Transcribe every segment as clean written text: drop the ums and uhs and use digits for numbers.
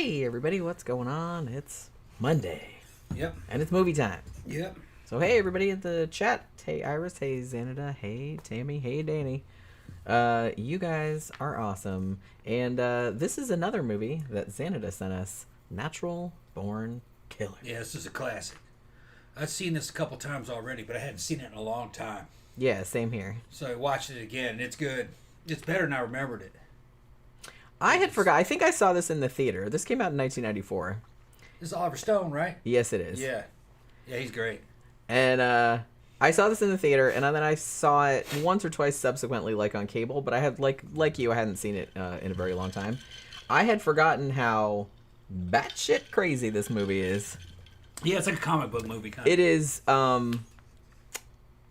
Hey everybody, what's going on? It's Monday. Yep. And it's movie time. Yep. So hey everybody in the chat. Hey Iris, hey Xánada, hey Tammy, hey Danny. You guys are awesome. And this is another movie that Xánada sent us. Natural Born Killer. Yeah, this is a classic. I've seen this a couple times already, but I hadn't seen it in a long time. Yeah, same here. So I watched it again. It's good. It's better than I remembered it. I had forgot. I think I saw this in the theater. This came out in 1994. This is Oliver Stone, right? Yes, it is. Yeah. Yeah, he's great. And I saw this in the theater, and then I saw it once or twice subsequently, like on cable. But I had like you, I hadn't seen it in a very long time. I had forgotten how batshit crazy this movie is. Yeah, it's like a comic book movie kind of. It is.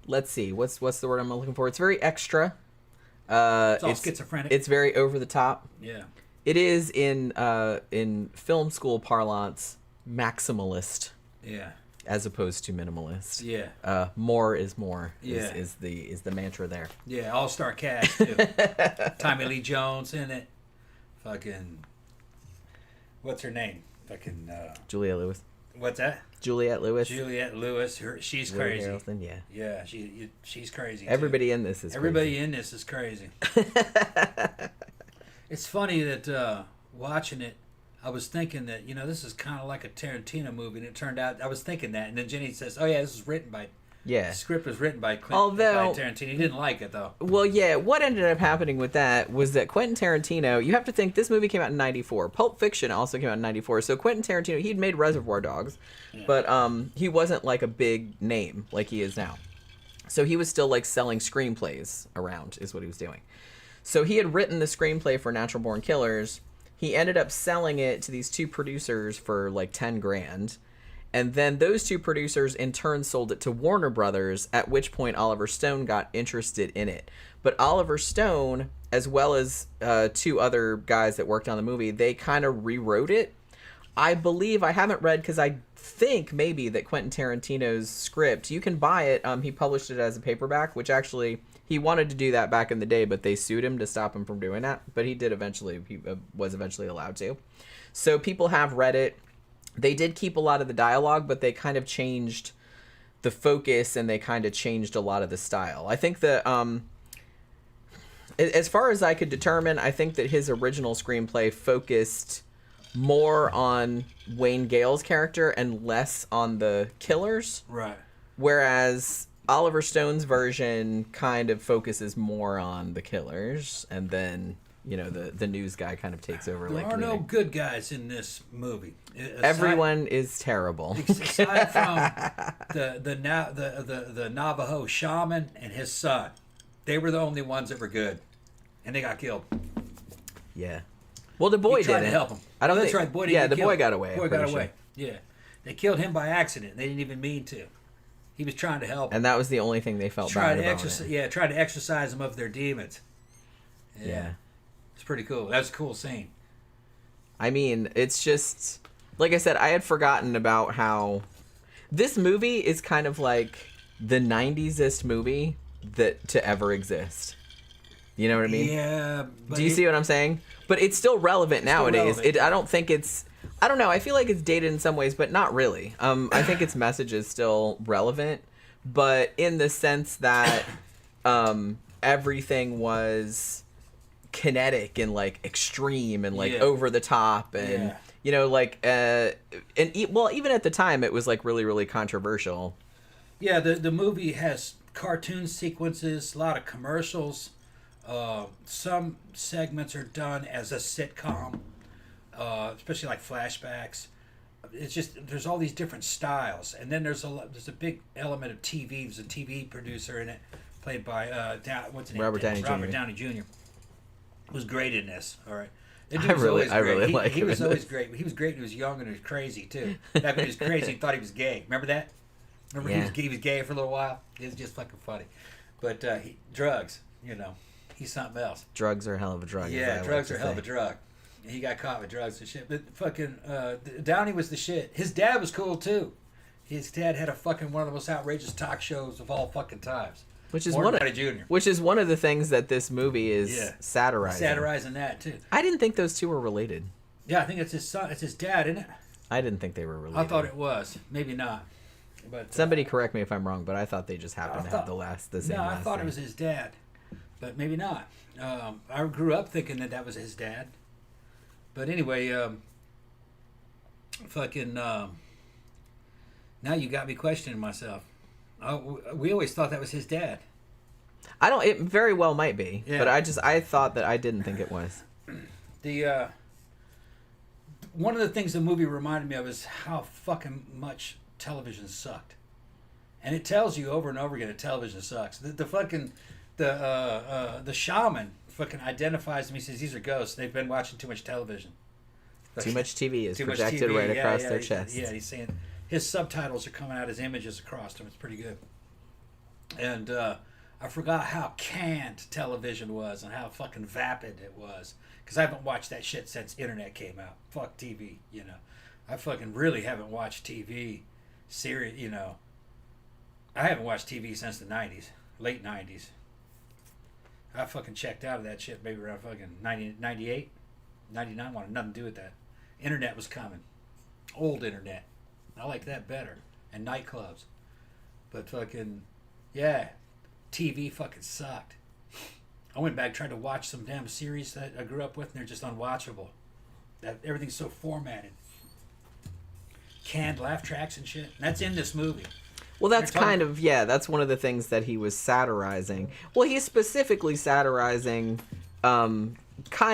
Let's see. What's the word I'm looking for? It's very extra. It's all schizophrenic. It's very over the top. Yeah. It is in film school parlance maximalist. Yeah. As opposed to minimalist. Yeah. More is more. Yeah. Is the mantra there. Yeah. All-star cast too. Tommy Lee Jones in it. Fucking. What's her name? Fucking. Juliette Lewis. What's that? Juliette Lewis. Juliette Lewis. She's Woody crazy. Harrelson, yeah. Yeah. She's crazy. Everybody too. in this is. Everybody crazy. in this is crazy. It's funny that watching it, I was thinking that, this is kind of like a Tarantino movie, and it turned out, I was thinking that, and then Jenny says, oh yeah, this is written by, yeah. The script was written by Although, by Tarantino. He didn't like it, though. Well, yeah, what ended up happening with that was that Quentin Tarantino, you have to think, this movie came out in 94. Pulp Fiction also came out in 94. So Quentin Tarantino, he'd made Reservoir Dogs, yeah. But he wasn't like a big name like he is now. So he was still like selling screenplays around is what he was doing. So he had written the screenplay for Natural Born Killers. He ended up selling it to these two producers for like 10 grand. And then those two producers in turn sold it to Warner Brothers, at which point Oliver Stone got interested in it. But Oliver Stone, as well as two other guys that worked on the movie, they kind of rewrote it. I believe, I haven't read, because I think maybe that Quentin Tarantino's script, you can buy it. He published it as a paperback, which actually, he wanted to do that back in the day, but they sued him to stop him from doing that. But he did eventually, he was eventually allowed to. So people have read it. They did keep a lot of the dialogue, but they kind of changed the focus and they kind of changed a lot of the style. I think that, as far as I could determine, I think that his original screenplay focused more on Wayne Gale's character and less on the killers. Right. Whereas Oliver Stone's version kind of focuses more on the killers, and then, the news guy kind of takes over. There are no good guys in this movie. Everyone is terrible. Aside from the Navajo shaman and his son, they were the only ones that were good, and they got killed. Yeah. Well, the boy tried didn't to help him. I don't that's think. Right. The boy yeah, the boy got away. The boy got away. Sure. Yeah, they killed him by accident. They didn't even mean to. He was trying to help. And that was the only thing they felt bad about it. Yeah, trying to exorcise them of their demons. Yeah. It's pretty cool. That was a cool scene. I mean, it's just, like I said, I had forgotten about how this movie is kind of like the 90s-est movie that to ever exist. You know what I mean? Yeah. Do you see what I'm saying? But it's still relevant nowadays. I don't think it's... I don't know. I feel like it's dated in some ways, but not really. I think its message is still relevant, but in the sense that everything was kinetic and like extreme and like over the top and even at the time it was like really, really controversial. Yeah, the movie has cartoon sequences, a lot of commercials. Some segments are done as a sitcom. Especially like flashbacks. It's just there's all these different styles, and then there's a big element of TV. There's a TV producer in it, played by what's his name? Robert Downey Jr. Robert Downey Jr. was great in this. All right, I really like him. He was always great. He was great. He was young and he was crazy too. Back when he was crazy, he thought he was gay. Remember that? Remember he was gay for a little while. It was just fucking funny. But drugs, he's something else. Drugs are a hell of a drug. Yeah, drugs are a hell of a drug. He got caught with drugs and shit. But fucking Downey was the shit. His dad was cool too. His dad had one of the most outrageous talk shows of all fucking times. Which is one of the things that this movie is satirizing. Satirizing that too. I didn't think those two were related. Yeah, I think it's his son. It's his dad, isn't it? I didn't think they were related. I thought it was. Maybe not. But Somebody correct me if I'm wrong, but I thought they just happened to have the same No, last I thought name. it was his dad, but maybe not. I grew up thinking that was his dad. But anyway, fucking. Now you got me questioning myself. We always thought that was his dad. I don't. It very well might be, Yeah. but I thought that I didn't think it was. The one of the things the movie reminded me of is how fucking much television sucked, and it tells you over and over again that television sucks. The fucking the shaman fucking identifies them. He says these are ghosts. They've been watching too much television. Too much TV is Too much projected TV, right across yeah, their chest. Yeah, he's saying his subtitles are coming out as images across them. It's pretty good. And I forgot how canned television was and how fucking vapid it was. Because I haven't watched that shit since internet came out. Fuck TV, you know. I fucking really haven't watched TV series, you know. I haven't watched TV since the 90s, late 90s. I fucking checked out of that shit maybe around fucking 90, 98, 99. Wanted nothing to do with that. Internet was coming. Old internet. I like that better. And nightclubs. But fucking, yeah, TV fucking sucked. I went back tried to watch some damn series that I grew up with, and they're just unwatchable. That everything's so formatted. Canned laugh tracks and shit. And that's in this movie. Well, that's kind of, that's one of the things that he was satirizing. Well, he's specifically satirizing kind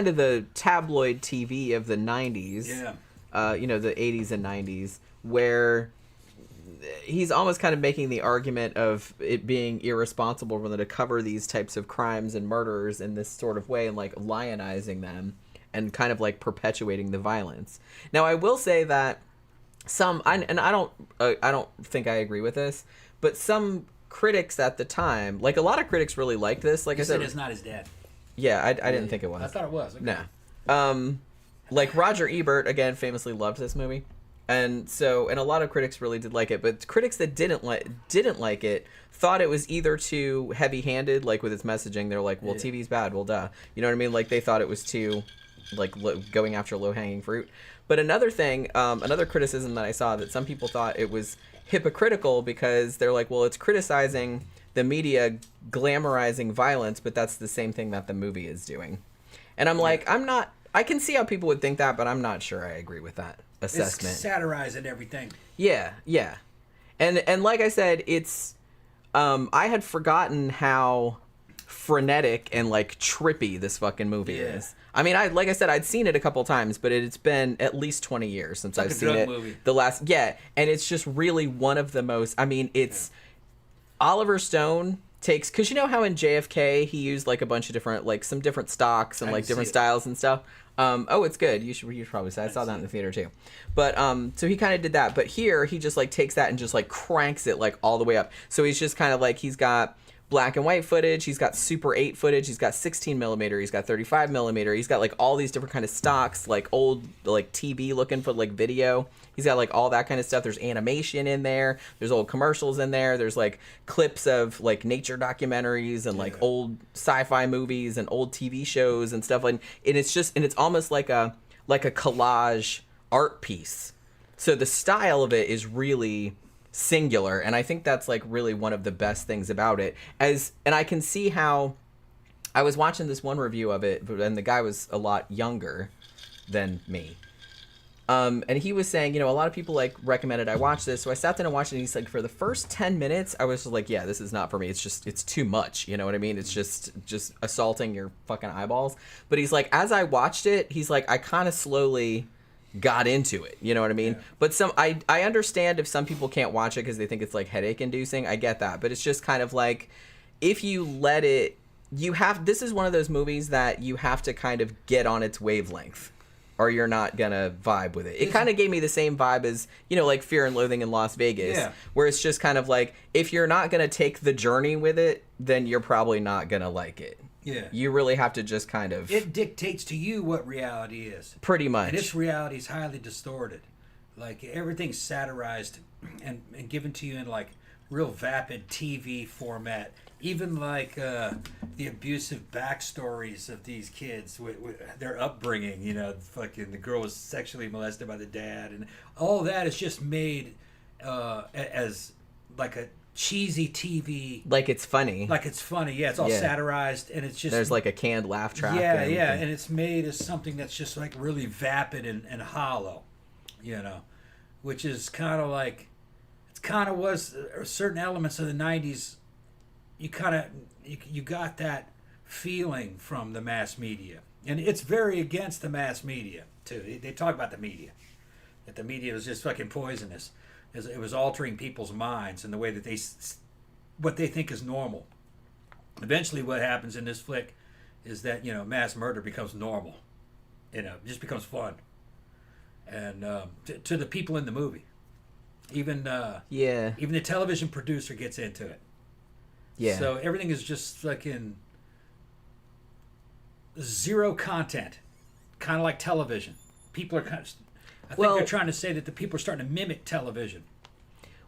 of the tabloid TV of the 90s. Yeah. The 80s and 90s, where he's almost kind of making the argument of it being irresponsible for them to cover these types of crimes and murders in this sort of way and like lionizing them and kind of like perpetuating the violence. Now, I will say that I don't think I agree with this, but some critics at the time, like a lot of critics really liked this. Like You I said, it's not his dad. Yeah, I didn't think it was. I thought it was. Okay. No. Like Roger Ebert, again, famously loved this movie. And a lot of critics really did like it, but critics that didn't like it thought it was either too heavy-handed, like with its messaging. They're like, well, TV's bad, well, duh. You know what I mean? Like they thought it was too, like, going after low-hanging fruit. But another thing, another criticism that I saw, that some people thought it was hypocritical because they're like, well, it's criticizing the media glamorizing violence, but that's the same thing that the movie is doing. And I'm like, I can see how people would think that, but I'm not sure I agree with that assessment. It's satirizing everything. Yeah. And like I said, it's I had forgotten how frenetic and like trippy this fucking movie is. I mean, like I said, I'd seen it a couple times, but it's been at least 20 years since I've seen it. Movie. And it's just really one of the most, I mean, it's Oliver Stone takes, because you know how in JFK he used like a bunch of different, like some different stocks and like different styles and stuff. It's good. You should probably say. I saw that in the theater too. But so he kind of did that. But here he just like takes that and just like cranks it like all the way up. So he's just kind of like, he's got black and white footage, he's got Super 8 footage, he's got 16 millimeter, he's got 35 millimeter, he's got like all these different kind of stocks, like old like TV looking for like video. He's got like all that kind of stuff. There's animation in there. There's old commercials in there. There's like clips of like nature documentaries and like old sci-fi movies and old TV shows and stuff. And it's almost like a collage art piece. So the style of it is really singular, and I think that's like really one of the best things about it. And I can see how I was watching this one review of it, and the guy was a lot younger than me. And he was saying, a lot of people like recommended I watch this. So I sat down and watched it, and he's like, for the first 10 minutes, I was just like, yeah, this is not for me. It's too much. You know what I mean? It's just assaulting your fucking eyeballs. But he's like, as I watched it, he's like, I kind of slowly got into it. You know what I mean? Yeah. But I understand if some people can't watch it because they think it's like headache inducing. I get that. But it's just kind of like, if you let it, this is one of those movies that you have to kind of get on its wavelength, or you're not gonna vibe with it. It kind of gave me the same vibe as, like Fear and Loathing in Las Vegas, where it's just kind of like, if you're not gonna take the journey with it, then you're probably not gonna like it. Yeah. You really have to just kind of... It dictates to you what reality is. Pretty much. And this reality is highly distorted. Like, everything's satirized and given to you in, like, real vapid TV format. Even like the abusive backstories of these kids, their upbringing. You know, fucking the girl was sexually molested by the dad, and all that is just made as like a cheesy TV. Like it's funny. Like it's funny. Yeah, it's all satirized, and it's just there's like a canned laugh track. Yeah, and it's made as something that's just like really vapid and hollow. You know, which is kind of like it kind of was certain elements of the '90s. You kind of you got that feeling from the mass media, and it's very against the mass media too. They talk about the media, that the media was just fucking poisonous. It was altering people's minds and the way that what they think is normal. Eventually, what happens in this flick is that mass murder becomes normal. It just becomes fun, and to the people in the movie, even the television producer gets into it. Yeah. So everything is just fucking zero content, kind of like television. People are I think they're trying to say that the people are starting to mimic television.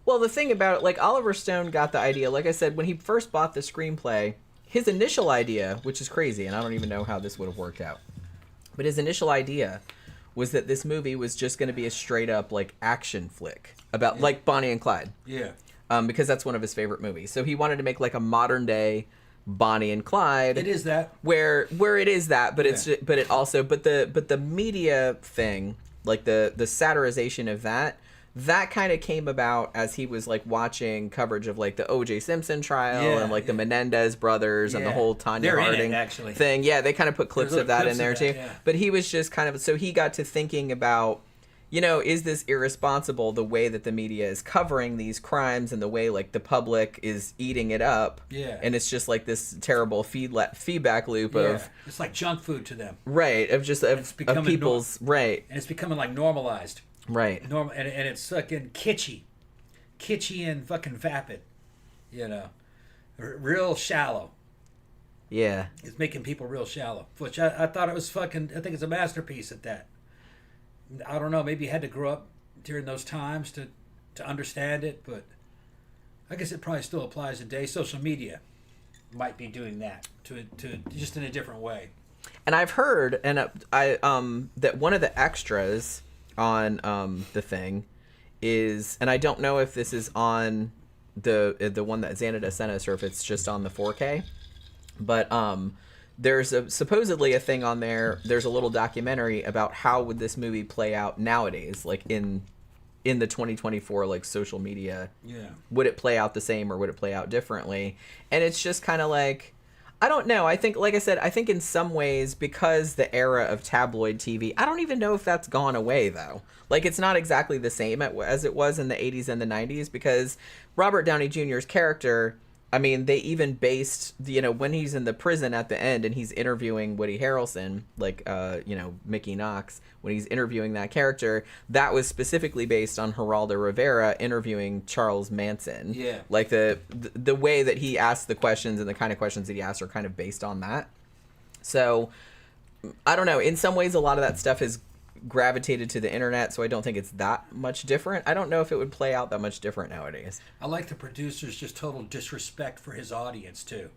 Well, the thing about it, like Oliver Stone got the idea, like I said, when he first bought the screenplay, his initial idea, which is crazy, and I don't even know how this would have worked out, but his initial idea was that this movie was just going to be a straight up like action flick about like Bonnie and Clyde. Yeah. Because that's one of his favorite movies. So he wanted to make like a modern day Bonnie and Clyde. It is that. Where it is that, but it's but the media thing, like the satirization of that kind of came about as he was like watching coverage of like the O.J. Simpson trial and like the Menendez brothers and the whole Tanya Harding thing. Yeah, they kind of put clips of that in there too. Yeah. But he was just kind of, so he got to thinking about, is this irresponsible, the way that the media is covering these crimes and the way like the public is eating it up. Yeah. And it's just like this terrible feedback loop of. It's like junk food to them. Right. Of just of people's. Right. And it's becoming like normalized. Right. Normal, and it's fucking kitschy and fucking vapid, real shallow. Yeah. It's making people real shallow, which I thought it was fucking. I think it's a masterpiece at that. I don't know. Maybe you had to grow up during those times to understand it, but I guess it probably still applies today. Social media might be doing that to just in a different way. And I've heard, and that one of the extras on the thing is, and I don't know if this is on the one that Xánada sent us or if it's just on the 4K, but there's supposedly a thing on there. There's a little documentary about how would this movie play out nowadays, like in the 2024 like social media. Yeah. Would it play out the same or would it play out differently? And it's just kind of like, I don't know. I think, like I said, I think in some ways, because the era of tabloid TV, I don't even know if that's gone away, though. Like, it's not exactly the same as it was in the 80s and the 90s, because Robert Downey Jr.'s character, I mean, they even based, when he's in the prison at the end and he's interviewing Woody Harrelson, like, Mickey Knox, when he's interviewing that character, that was specifically based on Geraldo Rivera interviewing Charles Manson. Yeah. Like, the way that he asked the questions and the kind of questions that he asked are kind of based on that. So, I don't know. In some ways, a lot of that stuff has gravitated to the internet, so I don't think it's that much different. I don't know if it would play out that much different nowadays. I like the producer's just total disrespect for his audience too.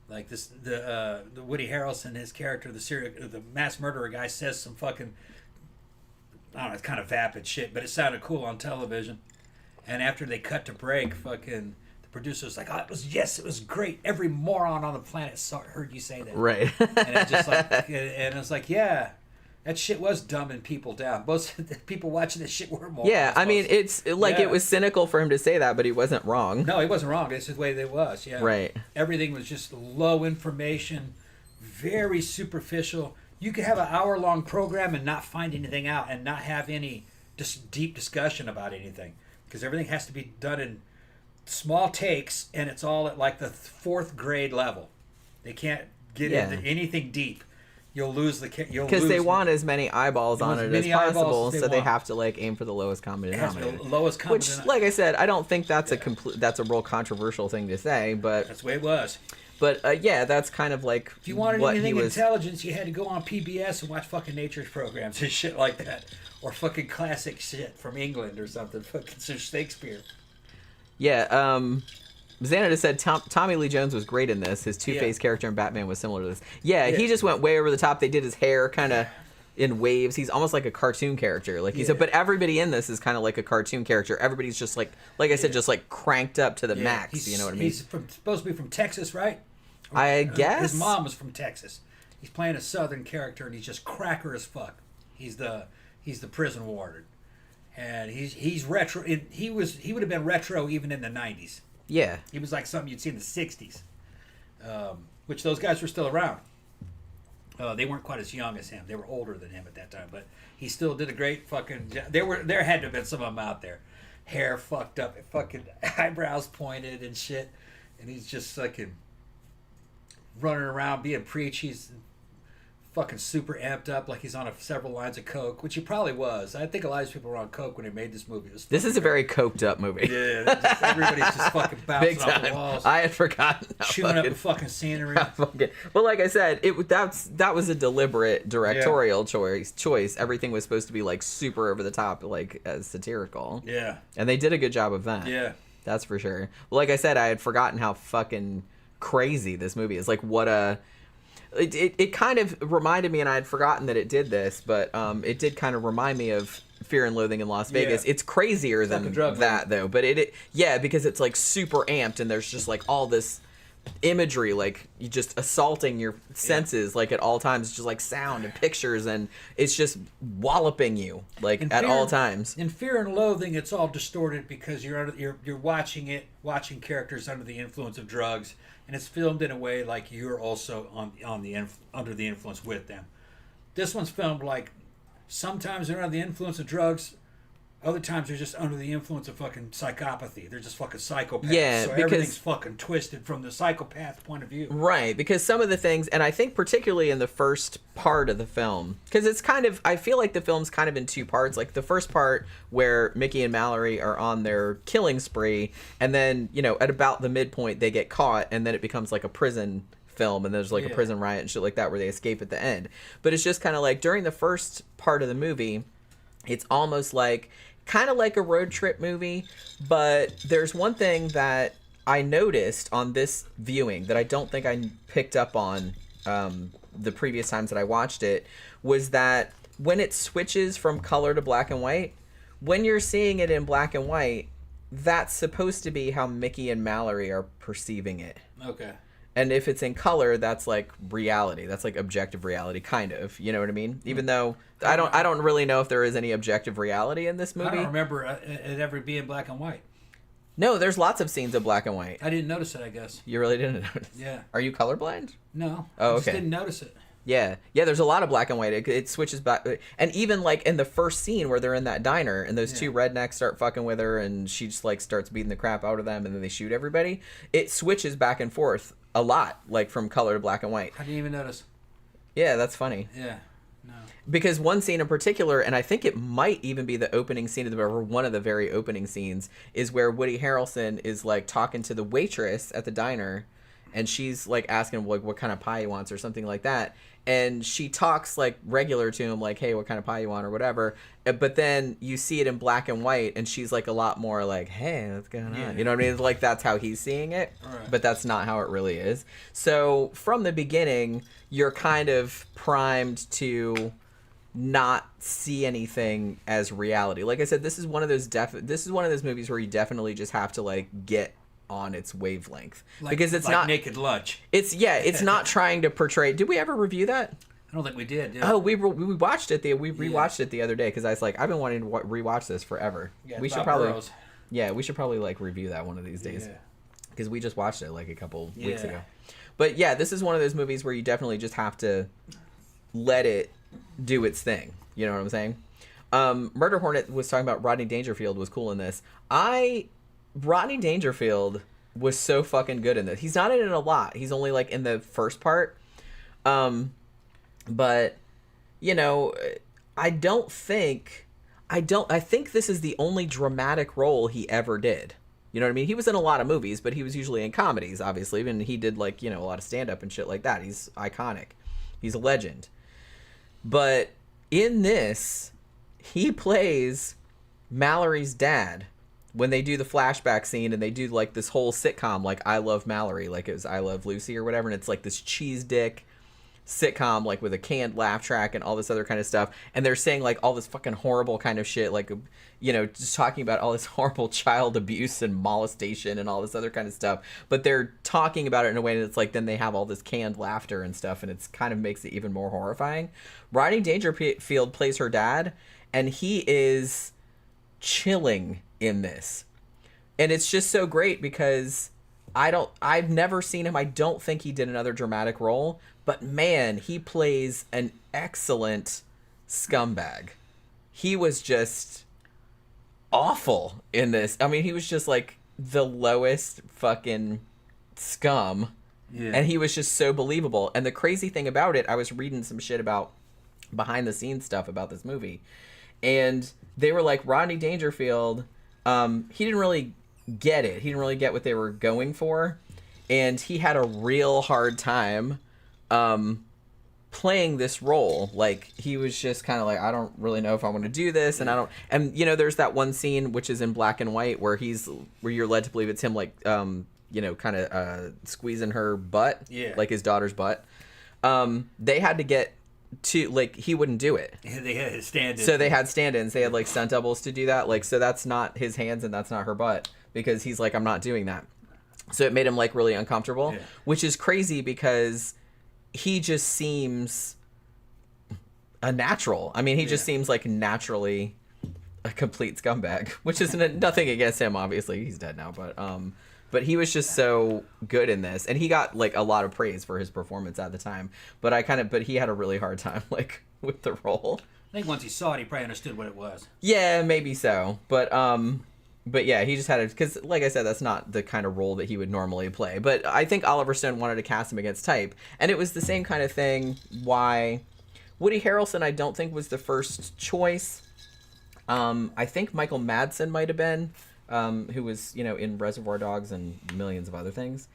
Like the Woody Harrelson, his character, the mass murderer guy, says some fucking, I don't know, it's kind of vapid shit, but it sounded cool on television. And after they cut to break, fucking the producer's like, it was great. Every moron on the planet heard you say that. Right. And it's like, yeah. That shit was dumbing people down. Most people watching this shit were more. Yeah, I mean, it was cynical for him to say that, but he wasn't wrong. No, he wasn't wrong. This is the way it was. Yeah. Right. Everything was just low information, very superficial. You could have an hour-long program and not find anything out, and not have any deep discussion about anything, because everything has to be done in small takes, and it's all at like the 4th grade level. They can't get into anything deep. You'll lose because they want as many eyeballs on it as possible, so they have to like aim for the lowest common denominator. Which, like I said, I don't think that's that's a real controversial thing to say, but that's the way it was. But that's kind of like, if you wanted anything intelligence, you had to go on PBS and watch fucking nature programs and shit like that, or fucking classic shit from England or something, fucking Shakespeare. Yeah, Xánada said Tommy Lee Jones was great in this. His Two-Face character in Batman was similar to this. Yeah, he just went way over the top. They did his hair kind of in waves. He's almost like a cartoon character. Like he said, but everybody in this is kind of like a cartoon character. Everybody's just like I said, just like cranked up to the max. You know what I mean? He's supposed to be from Texas, right? I guess his mom was from Texas. He's playing a Southern character, and he's just cracker as fuck. He's the prison warden, and he's retro. He would have been retro even in the 90s. Yeah, he was like something you'd see in the 60s, which those guys were still around. They weren't quite as young as him. They were older than him at that time, but he still did a great fucking job. There had to have been some of them out there. Hair fucked up, fucking eyebrows pointed and shit. And he's just fucking running around being preachy. He's fucking super amped up like he's on several lines of coke, which he probably was. I think a lot of people were on coke when they made this movie. This is a very coked up movie. Yeah, everybody's just fucking bouncing off the walls. I had forgotten. Chewing up the fucking scenery. But like I said, that was a deliberate directorial choice. Everything was supposed to be like super over the top, like as satirical. Yeah. And they did a good job of that. Yeah. That's for sure. Well, like I said, I had forgotten how fucking crazy this movie is. Like what a... It kind of reminded me, and I had forgotten that it did this, but it did kind of remind me of Fear and Loathing in Las Vegas. It's crazier than that, though. But because it's like super amped, and there's just like all this imagery, like you just assaulting your senses, like at all times, just like sound and pictures, and it's just walloping you like at all times. In Fear and Loathing, it's all distorted because you're watching characters under the influence of drugs. And it's filmed in a way like you're also under the influence with them. This one's filmed like sometimes they're under the influence of drugs, other times they're just under the influence of fucking psychopathy. They're just fucking psychopaths. Yeah, so everything's fucking twisted from the psychopath point of view. Right, because some of the things, and I think particularly in the first part of the film, because it's kind of, I feel like the film's kind of in two parts. Like the first part where Mickey and Mallory are on their killing spree, and then, at about the midpoint they get caught, and then it becomes like a prison film, and there's like a prison riot and shit like that where they escape at the end. But it's just kind of like during the first part of the movie, it's almost like kind of like a road trip movie, but there's one thing that I noticed on this viewing that I don't think I picked up on the previous times that I watched it, was that when it switches from color to black and white, when you're seeing it in black and white, that's supposed to be how Mickey and Mallory are perceiving it. Okay. And if it's in color, that's like reality. That's like objective reality, kind of. You know what I mean? Even though I don't really know if there is any objective reality in this movie. I don't remember it ever being black and white. No, there's lots of scenes of black and white. I didn't notice it, I guess. You really didn't notice? Yeah. Are you colorblind? No. Oh, okay. I just didn't notice it. Yeah, there's a lot of black and white. It switches back. And even like in the first scene where they're in that diner and those two rednecks start fucking with her and she just like starts beating the crap out of them and then they shoot everybody, it switches back and forth a lot, like from color to black and white. I didn't even notice. Yeah, that's funny. Yeah. No. Because one scene in particular, and I think it might even be the opening scene of the movie, or one of the very opening scenes, is where Woody Harrelson is like talking to the waitress at the diner, and she's like asking him like what kind of pie he wants or something like that, and she talks like regular to him, like, hey, what kind of pie you want or whatever, but then you see it in black and white, and she's like a lot more like, hey, what's going on? You know what I mean? Like that's how he's seeing it, but that's not how it really is. So from the beginning, you're kind of primed to not see anything as reality. Like I said, this is one of those movies where you definitely just have to like get on its wavelength, because it's like not Naked Lunch. It's not trying to portray. Did we ever review that? I don't think we did. Oh, we watched it. We rewatched it the other day because I was like, I've been wanting to rewatch this forever. Yeah, we should probably like review that one of these days, because we just watched it like a couple weeks ago. But yeah, this is one of those movies where you definitely just have to let it do its thing. You know what I'm saying? Murder Hornet was talking about Rodney Dangerfield was cool in this. Rodney Dangerfield was so fucking good in this. He's not in it a lot. He's only like in the first part. But I think this is the only dramatic role he ever did. You know what I mean? He was in a lot of movies, but he was usually in comedies, obviously. And he did like, a lot of stand-up and shit like that. He's iconic. He's a legend. But in this, he plays Mallory's dad, when they do the flashback scene and they do like this whole sitcom, like I Love Mallory, like it was I Love Lucy or whatever, and it's like this cheese dick sitcom, like with a canned laugh track and all this other kind of stuff, and they're saying like all this fucking horrible kind of shit, like, you know, just talking about all this horrible child abuse and molestation and all this other kind of stuff, but they're talking about it in a way that's like, then they have all this canned laughter and stuff, and it's kind of makes it even more horrifying. Rodney Dangerfield plays her dad, and he is chilling in this, and it's just so great because I've never seen him. I don't think he did another dramatic role, but man, he plays an excellent scumbag. He was just awful in this. I mean, he was just like the lowest fucking scum. Yeah. And he was just so believable. And the crazy thing about it, I was reading some shit about behind the scenes stuff about this movie, and they were like, Rodney Dangerfield, he didn't really get it. He didn't really get what they were going for, and he had a real hard time playing this role. Like, he was just kind of like, I don't really know if I want to do this, and you know, there's that one scene which is in black and white where you're led to believe it's him, like, you know, kind of squeezing her butt, like his daughter's butt. They had to get to, like, he wouldn't do it. They had stand-ins. So they had stand-ins. They had like stunt doubles to do that. Like, so that's not his hands and that's not her butt, because he's like, I'm not doing that. So it made him like really uncomfortable, which is crazy because he just seems a natural. I mean, he just seems like naturally a complete scumbag, which is nothing against him. Obviously, he's dead now, but he was just so good in this, and he got like a lot of praise for his performance at the time. But he had a really hard time like with the role. I think once he saw it, he probably understood what it was. Yeah, maybe so. But yeah, he just had it because, like I said, that's not the kind of role that he would normally play. But I think Oliver Stone wanted to cast him against type, and it was the same kind of thing. Why Woody Harrelson, I don't think was the first choice. I think Michael Madsen might have been. Who was, you know, in Reservoir Dogs and millions of other things.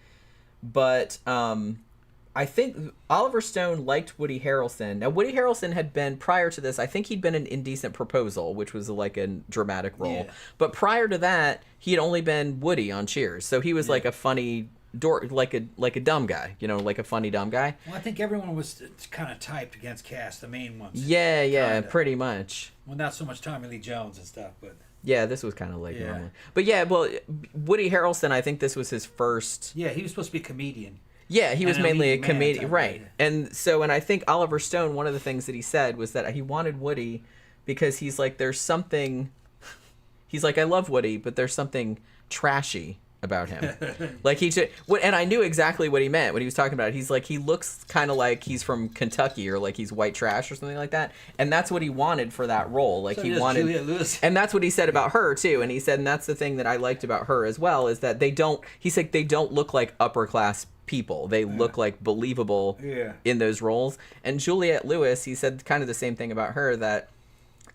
But I think Oliver Stone liked Woody Harrelson. Now, Woody Harrelson had been, prior to this, I think he'd been in Indecent Proposal, which was like a dramatic role. Yeah. But prior to that, he had only been Woody on Cheers. So he was like a funny, like a dumb guy, you know, like a funny dumb guy. Well, I think everyone was kind of typed against cast, the main ones. Yeah, kinda. Pretty much. Well, not so much Tommy Lee Jones and stuff, but... Yeah, this was kind of like normal. But yeah, well, Woody Harrelson, I think this was his first... Yeah, he was supposed to be a comedian. Yeah, he was mainly a comedian, right. And so, and I think Oliver Stone, one of the things that he said was that he wanted Woody because he's like, there's something... He's like, I love Woody, but there's something trashy about him. Like, and I knew exactly what he meant when he was talking about it. He's like, he looks kind of like he's from Kentucky, or like he's white trash or something like that. And that's what he wanted for that role. Like, so he wanted Juliette Lewis. And that's what he said about her too. And he said, and that's the thing that I liked about her as well, is that they don't look like upper class people. They look like believable in those roles. And Juliette Lewis, he said kind of the same thing about her, that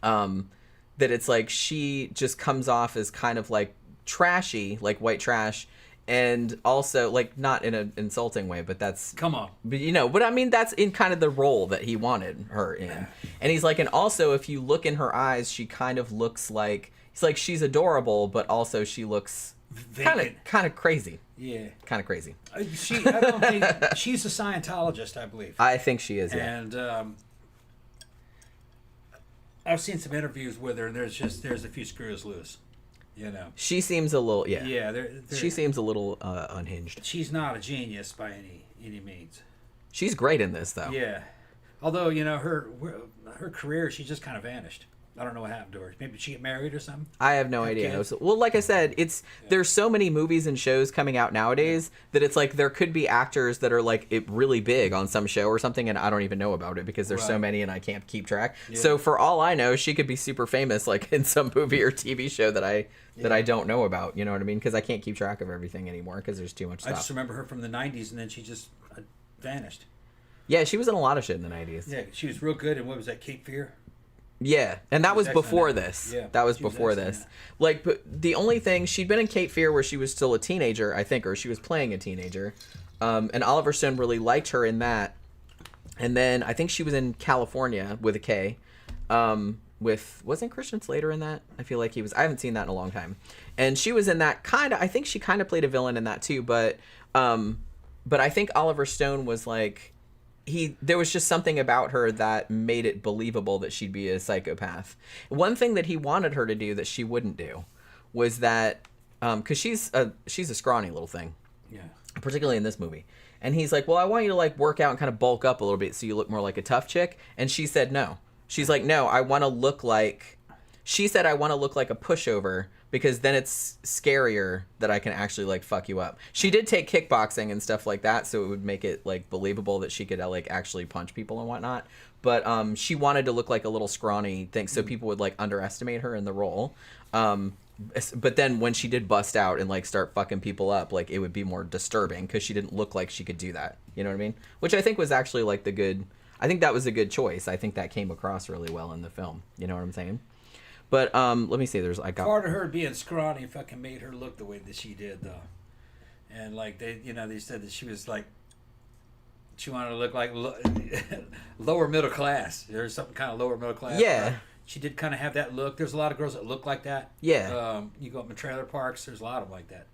that it's like she just comes off as kind of like trashy, like white trash, and also like not in an insulting way, but that's but you know, but I mean, that's in kind of the role that he wanted her in. And he's like, and also if you look in her eyes, she kind of looks like, he's like, she's adorable, but also she looks kind of crazy. Yeah, kind of crazy. I don't think she's a Scientologist, I believe. I think she is. And I've seen some interviews with her, and there's a few screws loose. You know, she seems a little she seems a little unhinged. She's not a genius by any means. She's great in this, though. Yeah, although, you know, her career, she just kind of vanished. I don't know what happened to her. Maybe she get married or something. I have no idea. Well, like I said, there's so many movies and shows coming out nowadays that it's like there could be actors that are like really big on some show or something, and I don't even know about it because there's so many and I can't keep track. Yeah. So for all I know, she could be super famous, like in some movie or TV show that I don't know about. You know what I mean? Because I can't keep track of everything anymore because there's too much stuff. I just remember her from the '90s, and then she just vanished. Yeah, she was in a lot of shit in the '90s. Yeah, she was real good in, what was that, Cape Fear? Yeah, and that was before this. Yeah, that was before this. Like, but the only thing, she'd been in Cape Fear where she was still a teenager, I think, or she was playing a teenager. And Oliver Stone really liked her in that. And then I think she was in California with a K. wasn't Christian Slater in that? I feel like he was. I haven't seen that in a long time. And she was in that I think she kind of played a villain in that too, but I think Oliver Stone was like, there was just something about her that made it believable that she'd be a psychopath. One thing that he wanted her to do that she wouldn't do was that, because she's a scrawny little thing, Yeah. particularly in this movie. And he's like, well, I want you to like work out and kind of bulk up a little bit so you look more like a tough chick. And she said no. She's like, no, I want to look like, she said, I want to look like a pushover because then it's scarier that I can actually like fuck you up. She did take kickboxing and stuff like that, so it would make it like believable that she could like actually punch people and whatnot. But she wanted to look like a little scrawny thing, so people would like underestimate her in the role. But then when she did bust out and like start fucking people up, like it would be more disturbing because she didn't look like she could do that. You know what I mean? Which I think was actually like I think that was a good choice. I think that came across really well in the film. You know what I'm saying? But let me see. Part of her being scrawny fucking made her look the way that she did, though. And like they said that she was like, she wanted to look like lower middle class. There's something kind of lower middle class. Yeah. She did kind of have that look. There's a lot of girls that look like that. Yeah. You go up in trailer parks. There's a lot of them like that.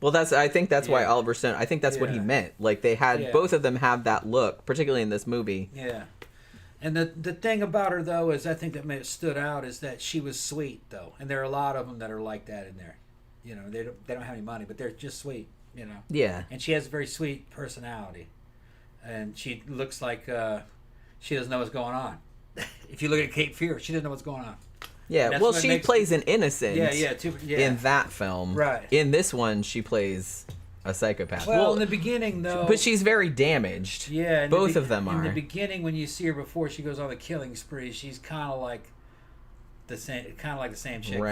Well, I think that's why Oliver Stone. I think that's what he meant. Like they had both of them have that look, particularly in this movie. Yeah. And the thing about her though is I think that made it stood out is that she was sweet though, and there are a lot of them that are like that in there. You know, they don't have any money, but they're just sweet. You know. Yeah. And she has a very sweet personality, and she looks like she doesn't know what's going on. If you look at Cape Fear, she doesn't know what's going on. Yeah, well, she plays an innocent in that film. Right. In this one, she plays a psychopath. Well, in the beginning, though... But she's very damaged. Yeah. Both of them are. In the beginning, when you see her before she goes on the killing spree, she's kind of like the same chick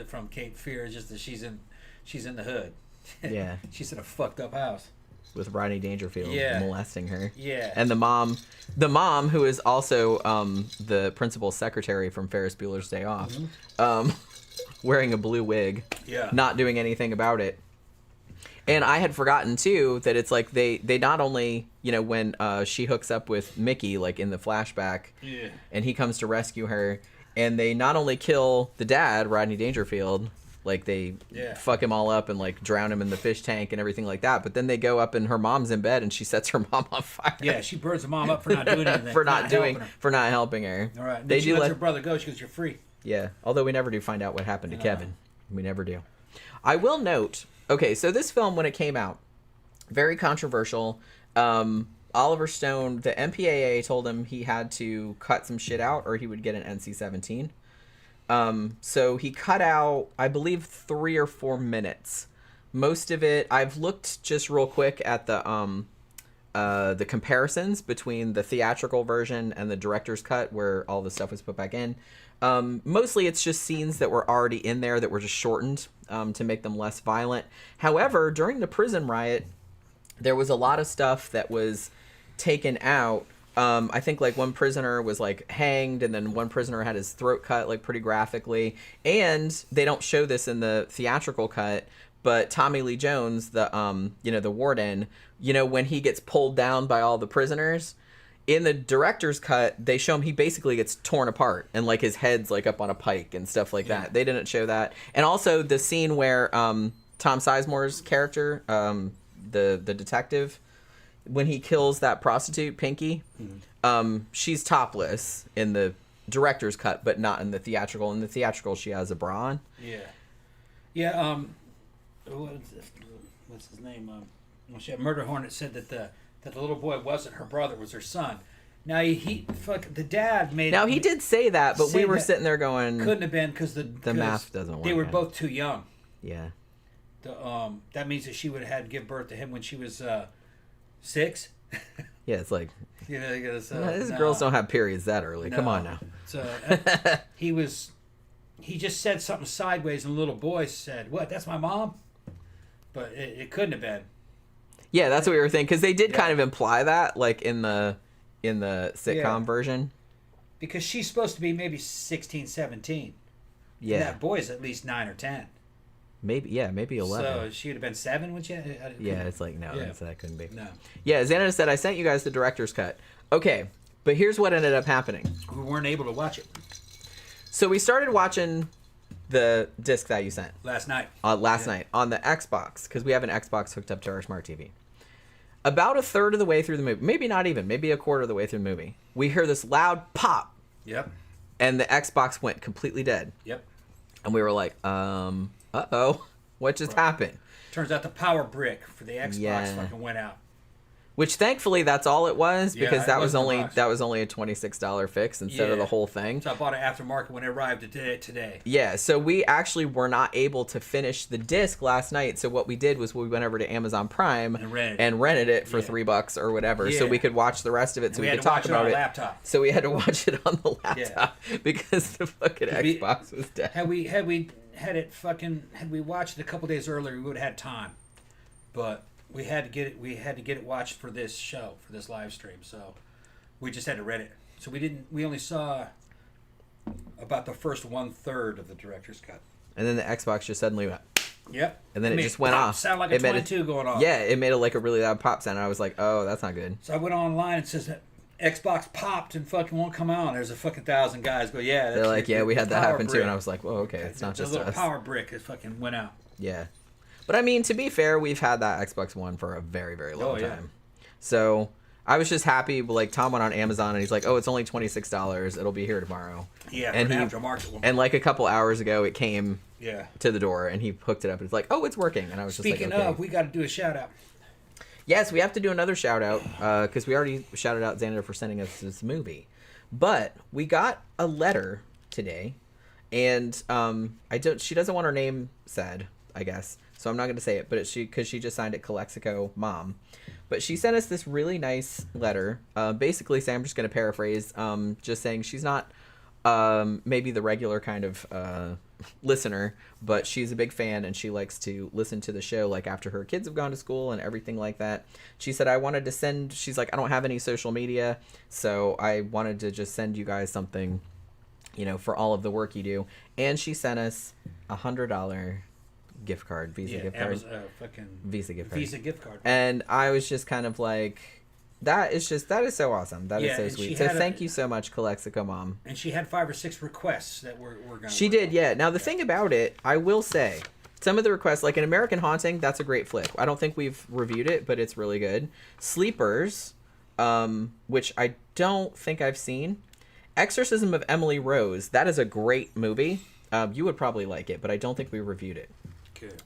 from Cape Fear, just that she's in the hood. Yeah. She's in a fucked up house. With Rodney Dangerfield molesting her. Yeah. And the mom who is also the principal's secretary from Ferris Bueller's Day Off, wearing a blue wig, not doing anything about it. And I had forgotten too that it's like they not only, you know, when she hooks up with Mickey like in the flashback, and he comes to rescue her, and they not only kill the dad, Rodney Dangerfield, like they fuck him all up and like drown him in the fish tank and everything like that. But then they go up and her mom's in bed and she sets her mom on fire. Yeah, she burns her mom up for not doing anything. for not helping her. All right. Then she lets her brother go. She goes, "You're free." Yeah. Although we never do find out what happened to Kevin. We never do. I will note. Okay, so this film when it came out, very controversial. Oliver Stone, the MPAA told him he had to cut some shit out or he would get an NC-17. So he cut out, I believe, 3 or 4 minutes. Most of it, I've looked just real quick at the comparisons between the theatrical version and the director's cut, where all the stuff was put back in. Mostly, it's just scenes that were already in there that were just shortened to make them less violent. However, during the prison riot, there was a lot of stuff that was taken out. I think like one prisoner was like hanged, and then one prisoner had his throat cut like pretty graphically. And they don't show this in the theatrical cut, but Tommy Lee Jones, the the warden, when he gets pulled down by all the prisoners, in the director's cut, they show him he basically gets torn apart and like his head's like up on a pike and stuff like that. They didn't show that. And also the scene where Tom Sizemore's character, the detective, when he kills that prostitute, Pinky, she's topless in the director's cut, but not in the theatrical. In the theatrical, she has a bra on. Yeah. What's his name? Murder Hornet said that the little boy wasn't her brother, it was her son. Now the dad made. Now he did say that, but we were sitting there going, couldn't have been because the math doesn't work. They were both too young. Yeah. That means that she would have had to give birth to him when she was 6. Yeah, it's like these girls don't have periods that early. No. Come on now. So he just said something sideways, and the little boy said, "What? That's my mom?" But it couldn't have been. Yeah, that's what we were thinking, because they did kind of imply that, like in the sitcom version. Because she's supposed to be maybe 16, 17. Yeah. And that boy's at least 9 or 10. Maybe 11. So she would have been 7, would she? Yeah, it's like, no, that couldn't be. No. Yeah, Xánada said, I sent you guys the director's cut. Okay, But here's what ended up happening. We weren't able to watch it So we started watching the disc that you sent. last night. Last night on the Xbox, because we have an Xbox hooked up to our smart TV. About a third of the way through the movie, maybe not even, maybe a quarter of the way through the movie, we hear this loud pop. Yep. And the Xbox went completely dead. Yep. And we were like, uh-oh, what just happened? Turns out the power brick for the Xbox fucking went out. Which thankfully that's all it was, because that was only a $26 fix instead of the whole thing. So I bought an aftermarket when it arrived today. Yeah, so we actually were not able to finish the disc last night. So what we did was we went over to Amazon Prime and rented it for $3 or whatever, so we could watch the rest of it, so we could talk about it. Laptop. So we had to watch it on the laptop because the fucking Xbox was dead. Had we watched it a couple days earlier, we would have had time, but. We had to get it watched for this show, for this live stream. So we just had to rent it. So we only saw about the first 1/3 of the director's cut. And then the Xbox just suddenly went. Yep. And then it just went off. Sound like a 22 going off. Yeah, it made a really loud pop sound. And I was like, oh, that's not good. So I went online and it says that Xbox popped and fucking won't come on. There's a fucking 1,000 guys go, yeah. They're like, yeah, we had that happen too. And I was like, well, okay, it's not just us. The little power brick that fucking went out. Yeah. But I mean, to be fair, we've had that Xbox One for a very, very long time. So I was just happy. Like, Tom went on Amazon and he's like, "Oh, it's only $26. It'll be here tomorrow." Yeah, and aftermarket one. And like a couple hours ago, it came to the door and he hooked it up and it's like, "Oh, it's working." And I was just Speaking like, "Okay." of, we got to do a shout out. Yes, we have to do another shout out because we already shouted out Xánada for sending us this movie, but we got a letter today, and she doesn't want her name said, I guess. So I'm not going to say it, but because she just signed it Calexico Mom. But she sent us this really nice letter. Basically, I'm just going to paraphrase, just saying she's not maybe the regular kind of listener, but she's a big fan and she likes to listen to the show like after her kids have gone to school and everything like that. She said, she's like, I don't have any social media, so I wanted to just send you guys something, for all of the work you do. And she sent us $100 gift card, Visa gift card. Visa gift card. And I was just kind of like, that is so awesome. That is so sweet. So thank you so much, Calexico Mom. And she had 5 or 6 requests that we're going to She did, yeah. Now the thing about it, I will say, some of the requests, like an American Haunting, that's a great flick. I don't think we've reviewed it, but it's really good. Sleepers, which I don't think I've seen. Exorcism of Emily Rose, that is a great movie. You would probably like it, but I don't think we reviewed it.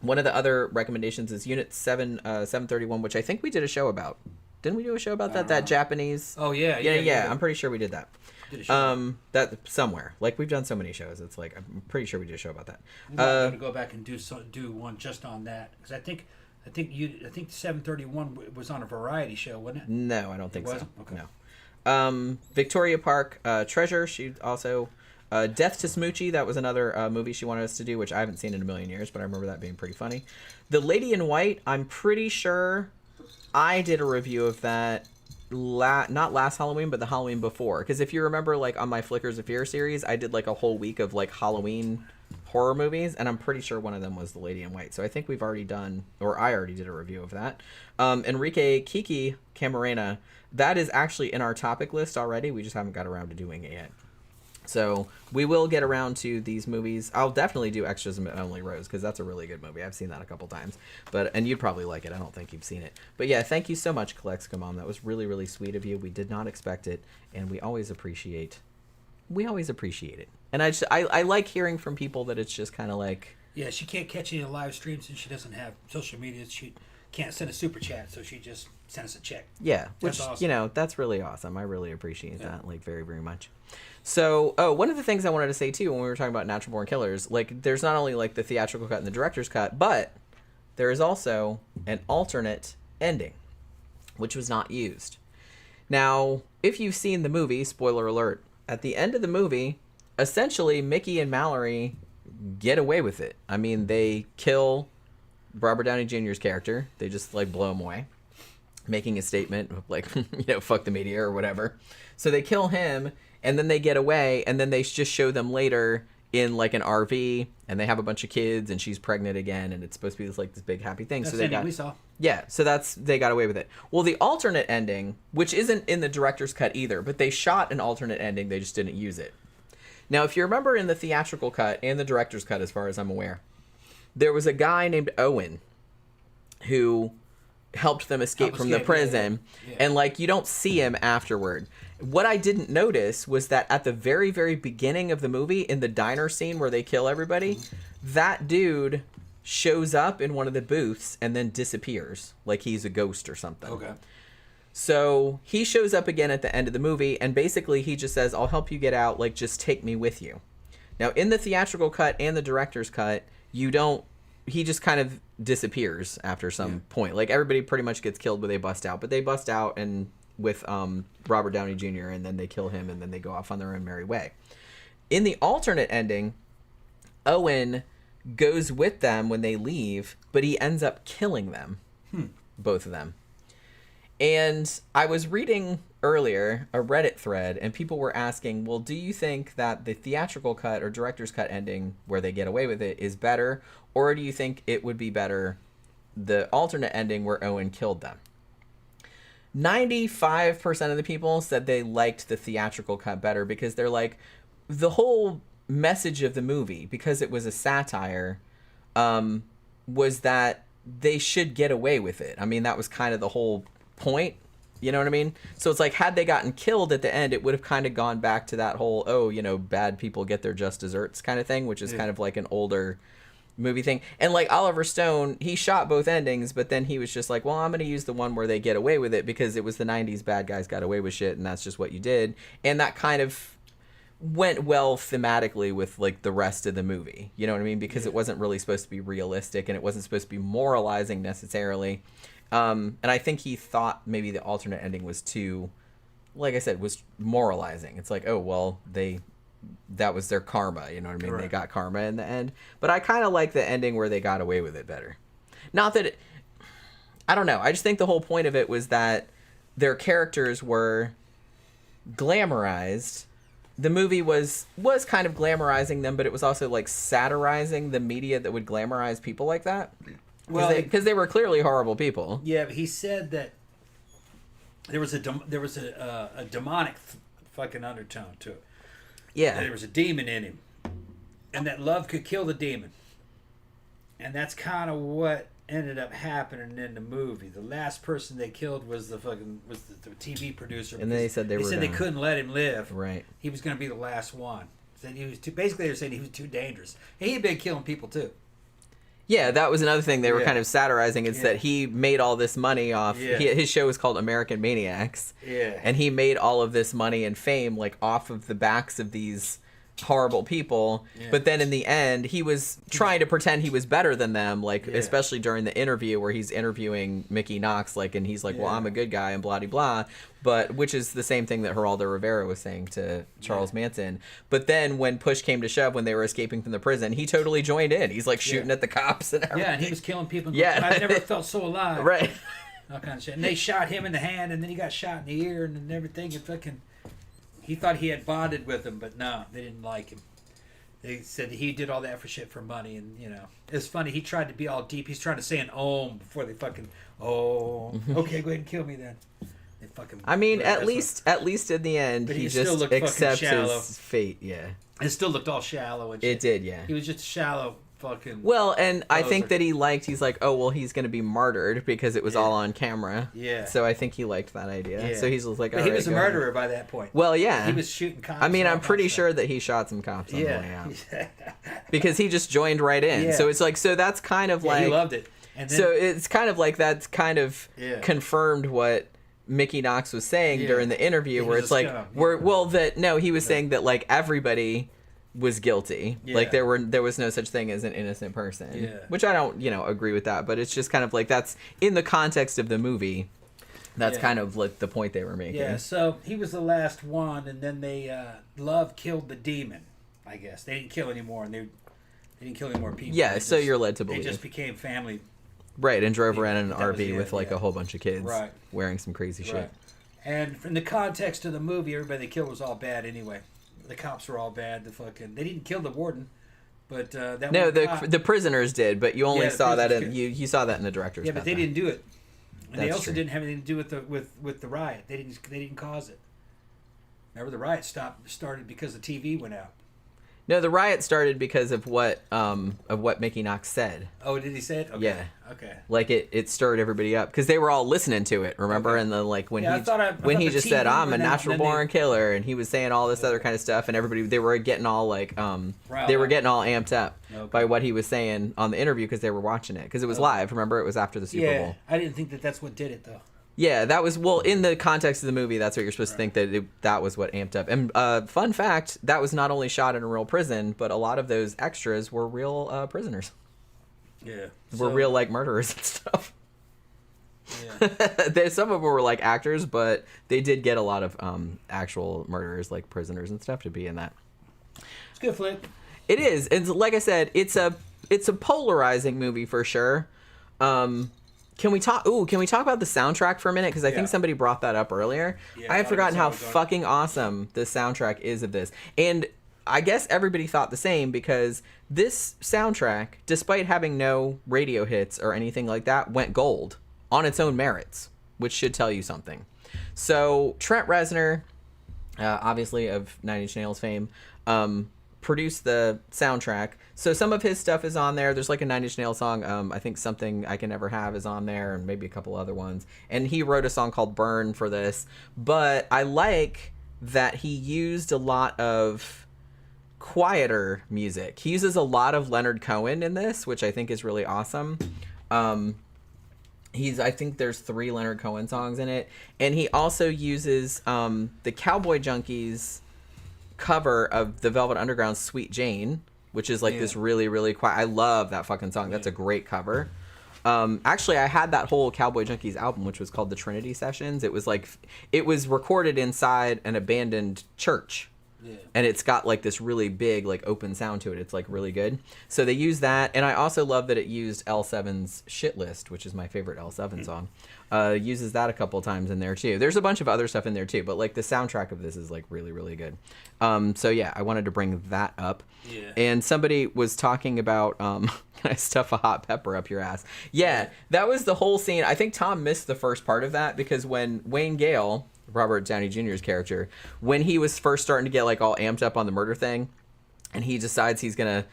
One of the other recommendations is Unit 731, which I think we did a show about. Didn't we do a show about that? That Japanese. Oh yeah. I'm pretty sure we did that. That somewhere. Like, we've done so many shows. It's like I'm pretty sure we did a show about that. I'm going to go back and do one just on that, because I think 731 was on a variety show, wasn't it? No, I don't think so. Okay. No. Victoria Park Treasure. She also. Death to Smoochie, that was another movie she wanted us to do, which I haven't seen in a million years, but I remember that being pretty funny. The Lady in White, I'm pretty sure I did a review of that not last Halloween, but the Halloween before. Because if you remember, like, on my Flickers of Fear series, I did like a whole week of like Halloween horror movies, and I'm pretty sure one of them was The Lady in White. So I think we've already done, or I already did a review of that. Enrique Kiki Camarena, that is actually in our topic list already. We just haven't got around to doing it yet. So we will get around to these movies. I'll definitely do Exorcism of Emily Rose, because that's a really good movie. I've seen that a couple times, and you'd probably like it. I don't think you've seen it, but yeah, thank you so much, Calexico Mom. That was really, really sweet of you. We did not expect it, and we always appreciate it. And I like hearing from people that it's just kind of like, yeah, she can't catch any live streams and she doesn't have social media. She can't send a super chat, so she just sends us a check. Yeah, which awesome. That's really awesome. I really appreciate that, like, very, very much. So, one of the things I wanted to say too when we were talking about Natural Born Killers, like, there's not only like the theatrical cut and the director's cut, but there is also an alternate ending, which was not used. Now, if you've seen the movie, spoiler alert, at the end of the movie, essentially Mickey and Mallory get away with it. I mean, they kill Robert Downey Jr.'s character. They just like blow him away, making a statement like, fuck the media or whatever. So they kill him, and then they get away, and then they just show them later in like an RV, and they have a bunch of kids, and she's pregnant again, and it's supposed to be this big happy thing. That's so they the ending we saw. Yeah, so they got away with it. Well, the alternate ending, which isn't in the director's cut either, but they shot an alternate ending, they just didn't use it. Now, if you remember in the theatrical cut and the director's cut, as far as I'm aware, there was a guy named Owen who helped them escape from the prison, and like you don't see him afterward. What I didn't notice was that at the very, very beginning of the movie, in the diner scene where they kill everybody, that dude shows up in one of the booths and then disappears, like he's a ghost or something. Okay. So he shows up again at the end of the movie, and basically he just says, I'll help you get out, like just take me with you. Now, in the theatrical cut and the director's cut, he just kind of disappears after some point. Like everybody pretty much gets killed, but they bust out. But they bust out and with Robert Downey Jr., and then they kill him, and then they go off on their own merry way. In the alternate ending, Owen goes with them when they leave, but he ends up killing them, both of them. And I was reading earlier a Reddit thread, and people were asking, well, do you think that the theatrical cut or director's cut ending where they get away with it is better, or do you think it would be better the alternate ending where Owen killed them? 95% of the people said they liked the theatrical cut better because they're like, the whole message of the movie, because it was a satire, was that they should get away with it. I mean, that was kind of the whole point. You know what I mean? So it's like, had they gotten killed at the end, it would have kind of gone back to that whole, bad people get their just desserts kind of thing, which is kind of like an older movie thing. And like Oliver Stone, he shot both endings, but then he was just like, well, I'm going to use the one where they get away with it because it was the 90s, bad guys got away with shit, and that's just what you did. And that kind of went well thematically with like the rest of the movie. You know what I mean? Because it wasn't really supposed to be realistic, and it wasn't supposed to be moralizing necessarily. And I think he thought maybe the alternate ending was too, like I said, was moralizing. It's like, oh, well, that was their karma, you know what I mean? Correct. They got karma in the end. But I kind of like the ending where they got away with it better. Not that I don't know. I just think the whole point of it was that their characters were glamorized. The movie was kind of glamorizing them, but it was also like satirizing the media that would glamorize people like that. Well, because they were clearly horrible people. Yeah, but he said that there was a demonic fucking undertone to it. Yeah, there was a demon in him, and that love could kill the demon. And that's kind of what ended up happening in the movie. The last person they killed was the TV producer. And they said they couldn't let him live. Right. He was going to be the last one. Said he was basically they're saying he was too dangerous. And he'd been killing people too. Yeah, that was another thing they were kind of satirizing. Is that he made all this money off. Yeah. His show was called American Maniacs. Yeah. And he made all of this money and fame like off of the backs of these horrible people. Yeah. But then in the end, he was trying to pretend he was better than them. Like especially during the interview where he's interviewing Mickey Knox, like, and he's like, "Well, I'm a good guy," and blah de blah. But which is the same thing that Geraldo Rivera was saying to Charles Manson. But then when push came to shove, when they were escaping from the prison, he totally joined in. He's like shooting at the cops and everything. Yeah, and he was killing people. Yeah. I've never felt so alive. Right. All kind of shit. And they shot him in the hand, and then he got shot in the ear, and everything. And fucking, he thought he had bonded with them, but no, they didn't like him. They said he did all that for shit for money, and it's funny. He tried to be all deep. He's trying to say an om before they fucking okay, go ahead and kill me then. They fucking. I mean, at least in the end, he just accepts his fate. Yeah. It still looked all shallow and shit. It did, yeah. He was just shallow. Fucking well, and I think that he's like, oh, well, he's going to be martyred because it was all on camera. Yeah. So I think he liked that idea. Yeah. So he's just like, but he was a murderer by that point. Well, yeah. He was shooting cops. I mean, I'm pretty sure that he shot some cops on the way out. Because he just joined right in. Yeah. So it's like, so that's kind of like. He loved it. And then, so it's kind of like that's kind of confirmed what Mickey Knox was saying during the interview, where it's like, he was saying that like everybody was guilty. Like there was no such thing as an innocent person. Which I don't, agree with that, but it's just kind of like that's in the context of the movie. That's kind of like the point they were making. Yeah, so he was the last one, and then love killed the demon, I guess. They didn't kill anymore, and they didn't kill any more people. Yeah, so you're led to believe. They just became family. Right, and drove around in an RV with like a whole bunch of kids wearing some crazy shit. And from the context of the movie, everybody they killed was all bad anyway. The cops were all bad. They didn't kill the warden, but that no, one the prisoners did, but you only saw that in prisoners you saw that in the director's Yeah, but cut, they though. didn't do it. And they That's also true. didn't have anything to do with the riot. They didn't cause it. Remember, the riot started because the TV went out. No, the riot started because of what Mickey Knox said. Oh, did he say it? Okay. Yeah. Okay. Like it stirred everybody up because they were all listening to it. Remember, Okay. and then like when I thought he the just TV said, "I'm a went out, natural and then born killer," and he was saying all this other kind of stuff, and everybody they were getting all like Riled they were up. getting all amped up Okay. by what he was saying on the interview because they were watching it because it was Okay. live. Remember, it was after the Super Yeah, Bowl. I didn't think that's what did it though. Yeah, that was in the context of the movie. That's what you're supposed to think that was what amped up. And fun fact, that was not only shot in a real prison, but a lot of those extras were real prisoners. Yeah. Were real like murderers and stuff. Yeah. Some of them were like actors, but they did get a lot of actual murderers, like prisoners and stuff, to be in that. It's a good flick. It is, and like I said, it's a polarizing movie for sure. Can we talk about the soundtrack for a minute? Because I think somebody brought that up earlier. Yeah, I had forgotten how that's how we're fucking awesome the soundtrack is of this. And I guess everybody thought the same because this soundtrack, despite having no radio hits or anything like that, went gold on its own merits, which should tell you something. So Trent Reznor, obviously of Nine Inch Nails fame, produced the soundtrack. So some of his stuff is on there. There's like a Nine Inch Nails song. I think Something I Can Never Have is on there, and maybe a couple other ones. And he wrote a song called Burn for this. But I like that he used a lot of quieter music. He uses a lot of Leonard Cohen in this, which I think is really awesome. I think there's 3 Leonard Cohen songs in it. And he also uses the Cowboy Junkies cover of the Velvet Underground's Sweet Jane, which is like this really, really quiet. I love that fucking song. That's a great cover. Actually, I had that whole Cowboy Junkies album, which was called the Trinity Sessions. It was recorded inside an abandoned church. Yeah. And it's got like this really big like open sound to it. It's like really good. So they use that, and I also love that it used L7's Shit List, which is my favorite L7 song. Uses that a couple times in there too. There's a bunch of other stuff in there too, but like the soundtrack of this is like really, really good. So yeah, I wanted to bring that up. Yeah. And somebody was talking about can I stuff a hot pepper up your ass? Yeah, that was the whole scene. I think Tom missed the first part of that because when Wayne Gale, Robert Downey Jr.'s character, when he was first starting to get like all amped up on the murder thing, and he decides he's gonna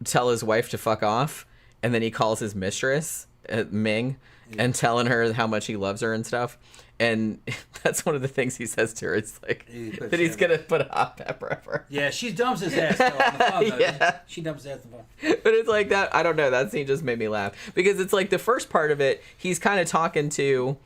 tell his wife to fuck off, and then he calls his mistress Ming and telling her how much he loves her and stuff, and that's one of the things he says to her. It's like that he's gonna put a hot pepper up her. Yeah, she dumps his ass though, on the phone, though. Yeah. She dumps his ass on the phone. But it's like that. I don't know. That scene just made me laugh because it's like the first part of it. He's kind of talking to,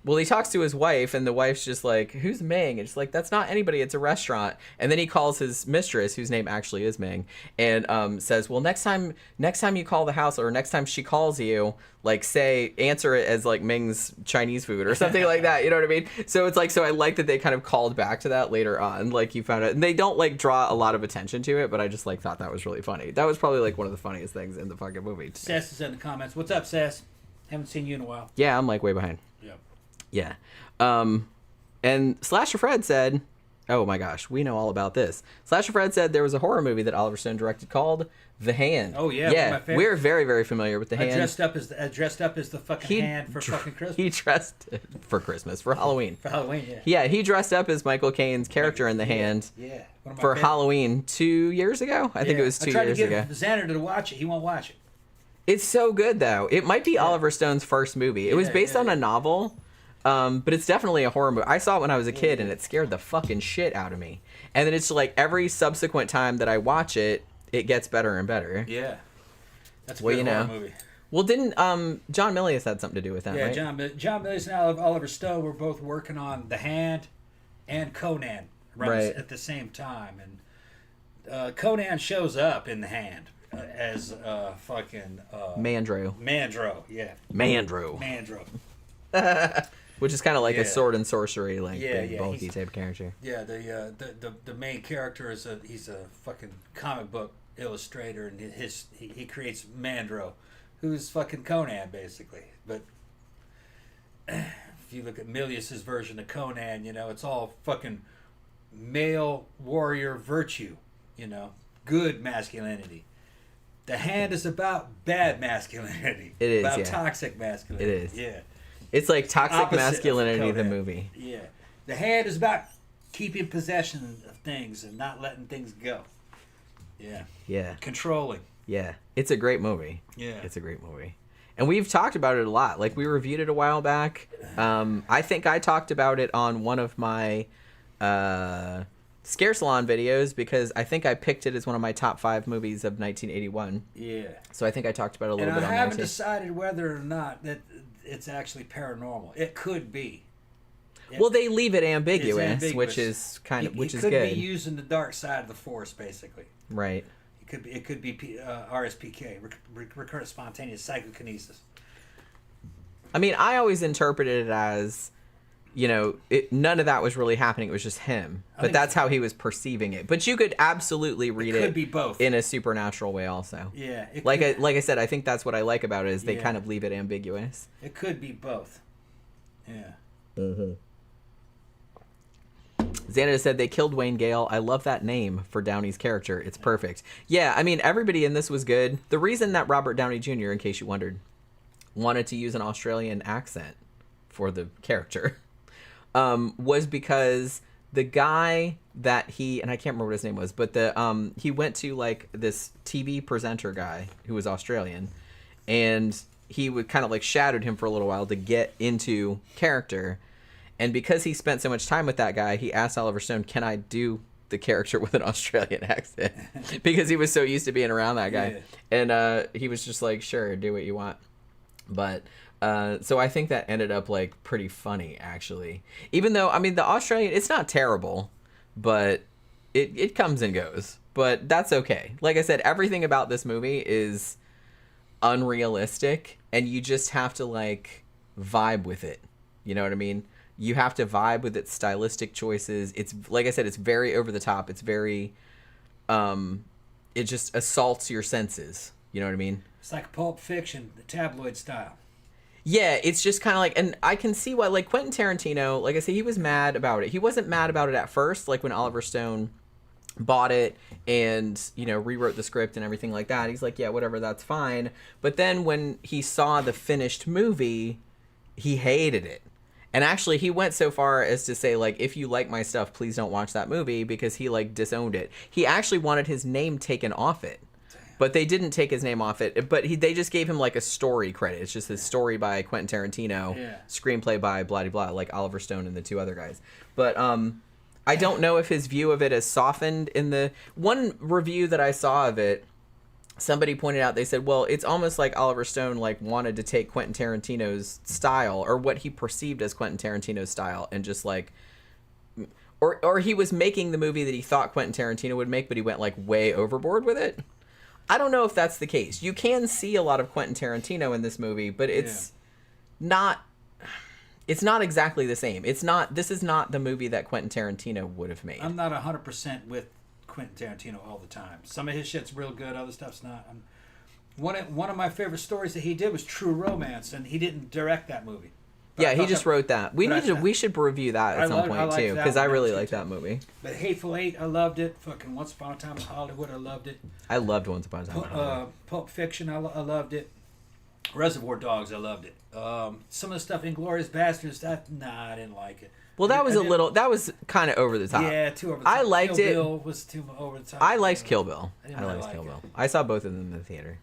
well, he talks to his wife, and the wife's just like, "Who's Ming?" And it's like, "That's not anybody. It's a restaurant." And then he calls his mistress, whose name actually is Ming, and says, "Well, next time you call the house, or next time she calls you, like answer it as like Ming's Chinese food or something like that." You know what I mean? So it's like, so I like that they kind of called back to that later on. Like you found out, and they don't like draw a lot of attention to it, but I just like thought that was really funny. That was probably like one of the funniest things in the fucking movie. Sass is in the comments. What's up, Sass? Haven't seen you in a while. Yeah, I'm like way behind. Yeah. Yeah. And Slasher Fred said, oh my gosh, we know all about this. Slasher Fred said there was a horror movie that Oliver Stone directed called The Hand. Oh, yeah. Yeah, we're very, very familiar with The Hand. I dressed up as the fucking hand for fucking Christmas. He dressed for Christmas, for Halloween. For Halloween, yeah. Yeah, he dressed up as Michael Caine's character in The Hand. Yeah. For Halloween 2 years ago? I think it was 2 years ago. I tried to get Xánada to watch it. He won't watch it. It's so good, though. It might be Oliver Stone's first movie. It was based on a novel. But it's definitely a horror movie. I saw it when I was a kid, and it scared the fucking shit out of me. And then it's like every subsequent time that I watch it, it gets better and better. Yeah, that's a good horror movie. Well, didn't John Milius had something to do with that, right? Yeah, John Milius and Oliver Stone were both working on The Hand and Conan at the same time, and Conan shows up in The Hand as fucking Mandro. Yeah. Mandro. Which is kind of like a sword and sorcery, like big bulky type character. Yeah, the main character he's a fucking comic book illustrator, and he creates Mandro, who's fucking Conan basically. But if you look at Milius's version of Conan, it's all fucking male warrior virtue, good masculinity. The Hand is about bad masculinity. It is, about toxic masculinity. It is. Yeah. It's like Toxic Opposite Masculinity, of the Kodak. movie. Yeah. The Hand is about keeping possession of things and not letting things go. Yeah. Yeah. Controlling. Yeah. It's a great movie. Yeah. It's a great movie. And we've talked about it a lot. Like, we reviewed it a while back. I think I talked about it on one of my Scare Salon videos because I think I picked it as one of my top 5 movies of 1981. Yeah. So I think I talked about it a little bit on And I there, haven't too. decided whether or not that it's actually paranormal. It could be. Well, they leave it ambiguous, ambiguous. which is good. It could be using the dark side of the force, basically. Right. It could be RSPK, recurrent spontaneous psychokinesis. I mean, I always interpreted it as, none of that was really happening. It was just him. But that's how he was perceiving it. But you could absolutely read it could be both. in a supernatural way also. Yeah. Like I said, I think that's what I like about it is they kind of leave it ambiguous. It could be both. Yeah. Mm-hmm. Xánada said they killed Wayne Gale. I love that name for Downey's character. It's perfect. Yeah, I mean, everybody in this was good. The reason that Robert Downey Jr., in case you wondered, wanted to use an Australian accent for the character was because the guy that and I can't remember what his name was, but he went to like this TV presenter guy who was Australian, and he would kind of like shadowed him for a little while to get into character. And because he spent so much time with that guy, he asked Oliver Stone, can I do the character with an Australian accent? Because he was so used to being around that guy. Yeah. And he was just like, sure, do what you want. But so I think that ended up like pretty funny, actually. Even though, I mean, the Australian, it's not terrible, but it comes and goes. But that's okay. Like I said, everything about this movie is unrealistic, and you just have to like vibe with it. You know what I mean? You have to vibe with its stylistic choices. It's like I said, it's very over the top. It's very, it just assaults your senses. You know what I mean? It's like Pulp Fiction, the tabloid style. Yeah, it's just kind of like, and I can see why, like Quentin Tarantino, like I said, he was mad about it. He wasn't mad about it at first, like when Oliver Stone bought it and, rewrote the script and everything like that. He's like, yeah, whatever, that's fine. But then when he saw the finished movie, he hated it. And actually, he went so far as to say, like, if you like my stuff, please don't watch that movie, because he, like, disowned it. He actually wanted his name taken off it. But they didn't take his name off it. But they just gave him, like, a story credit. It's just a story by Quentin Tarantino, screenplay by blah-de-blah, like Oliver Stone and the 2 other guys. But I don't know if his view of it has softened in the... One review that I saw of it, somebody pointed out, they said, well, it's almost like Oliver Stone like wanted to take Quentin Tarantino's style, or what he perceived as Quentin Tarantino's style, and just like, or he was making the movie that he thought Quentin Tarantino would make, but he went like way overboard with it. I don't know if that's the case. You can see a lot of Quentin Tarantino in this movie, but it's not exactly the same. This is not the movie that Quentin Tarantino would have made. I'm not 100% with Quentin Tarantino all the time. Some of his shit's real good, other stuff's not. One of my favorite stories that he did was True Romance, and he didn't direct that movie. But he just wrote that. We should review that at some point too, because I really like that movie. But Hateful Eight, I loved it. Fucking Once Upon a Time in Hollywood, I loved it. I loved Once Upon a Time in Hollywood. Pulp Fiction, I loved it. Reservoir Dogs, I loved it. Some of the stuff, Inglourious Bastards, I didn't like it. Well, that was kind of over the top. Yeah, too over the top. I liked Kill it. Bill was too over the top. I liked Kill Bill. I liked Kill Bill. I saw both of them in the theater.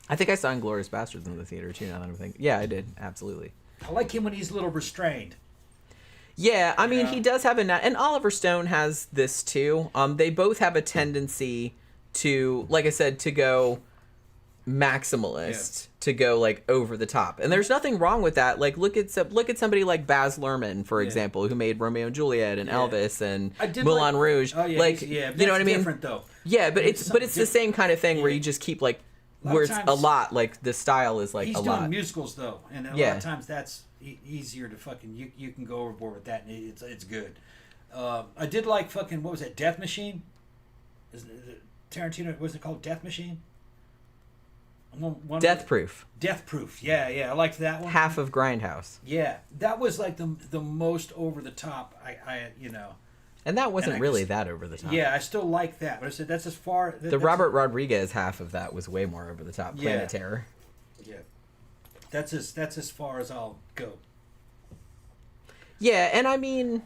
I think I saw Inglourious Bastards in the theater too, now that I'm thinking. Yeah, I did. Absolutely. I like him when he's a little restrained. Yeah, I mean, he does have and Oliver Stone has this too. They both have a tendency to, like I said, to go maximalist, to go like over the top, and there's nothing wrong with that. Like look at somebody like Baz Luhrmann, for example, who made Romeo and Juliet and Elvis and Moulin Rouge. Oh yeah, like you know what I mean? Different though. Yeah, but it's the same kind of thing where you just keep like where it's a lot, like the style is like a lot. He's doing musicals though, and a lot of times that's easier to fucking you can go overboard with that, and it's good. I did like fucking, what was that, Death Machine? Tarantino, was it called Death Machine? Death Proof. Death Proof. Yeah, I liked that one. Half of Grindhouse. Yeah, that was like the most over the top. And that wasn't really that over the top. Yeah, I still like that, but I said that's as far. The Robert Rodriguez half of that was way more over the top. Planet Terror. Yeah, that's as far as I'll go. Yeah, and I mean,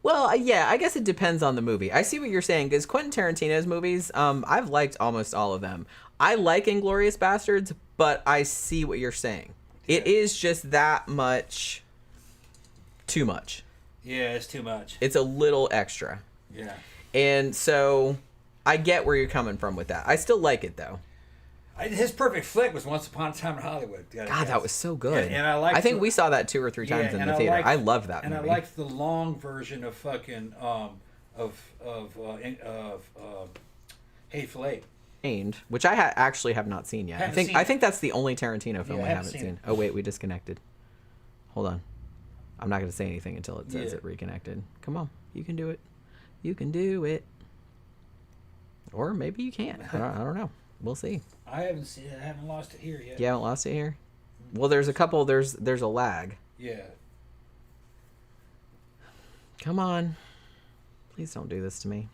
well, yeah, I guess it depends on the movie. I see what you're saying, because Quentin Tarantino's movies, I've liked almost all of them. I like Inglourious Bastards, but I see what you're saying. Yeah. It is just that much too much. Yeah, it's too much. It's a little extra. Yeah. And so I get where you're coming from with that. I still like it, though. His perfect flick was Once Upon a Time in Hollywood. God, that was so good. And I think we saw that 2 or 3 times in the theater. I loved that movie. And I liked the long version of fucking Hateful Eight. Which I actually have not seen yet. I think that's the only Tarantino film I haven't seen. Oh wait, we disconnected. Hold on. I'm not going to say anything until it says it reconnected. Come on, you can do it. You can do it. Or maybe you can't. I don't know. We'll see. I haven't seen it. I haven't lost it here yet. You haven't lost it here? Well, there's a couple. There's a lag. Yeah. Come on. Please don't do this to me.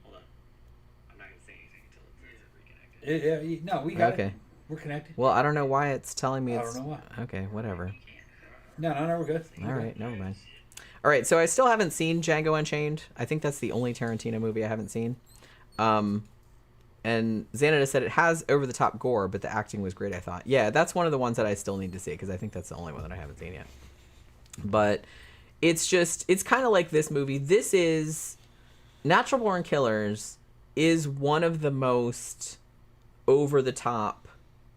Hold on. I'm not going to say anything until it says it reconnected. No, we got it. Okay. We're connected. Well, I don't know why it's telling me it's... I don't know why. Okay, whatever. No, we're good. All right, never mind. All right, so I still haven't seen Django Unchained. I think that's the only Tarantino movie I haven't seen. And Xánada said it has over-the-top gore, but the acting was great, I thought. Yeah, that's one of the ones that I still need to see, because I think that's the only one that I haven't seen yet. But it's kind of like this movie. This is... Natural Born Killers is one of the most over-the-top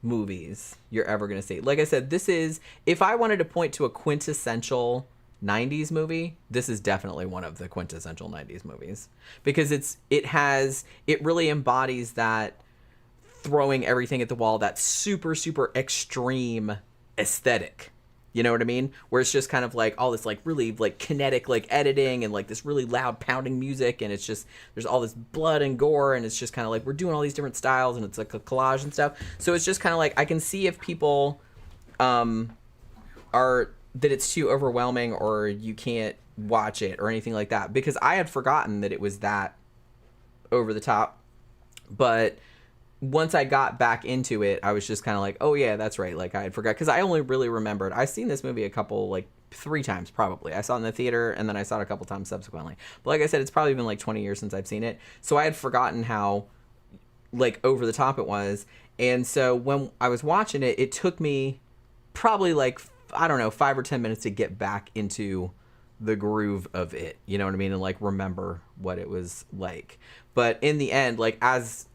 movies you're ever going to see. Like I said, this is... If I wanted to point to a quintessential 90s movie, this is definitely one of the quintessential 90s movies, because it really embodies that throwing everything at the wall, that super extreme aesthetic, you know what I mean, where it's just kind of like all this like really like kinetic like editing and like this really loud pounding music, and it's just there's all this blood and gore, and it's just kind of like we're doing all these different styles, and it's like a collage and stuff. So it's just kind of like I can see if people are that it's too overwhelming or you can't watch it or anything like that, because I had forgotten that it was that over the top. But once I got back into it, I was just kind of like, oh yeah, that's right. Like I had forgot, because I only really remembered I've seen this movie a couple, like 3 times probably. I saw it in the theater, and then I saw it a couple times subsequently. But like I said, it's probably been like 20 years since I've seen it, so I had forgotten how like over the top it was. And so when I was watching it, it took me probably like, I don't know, 5 or 10 minutes to get back into the groove of it, you know what I mean, and like remember what it was like. But in the end, like as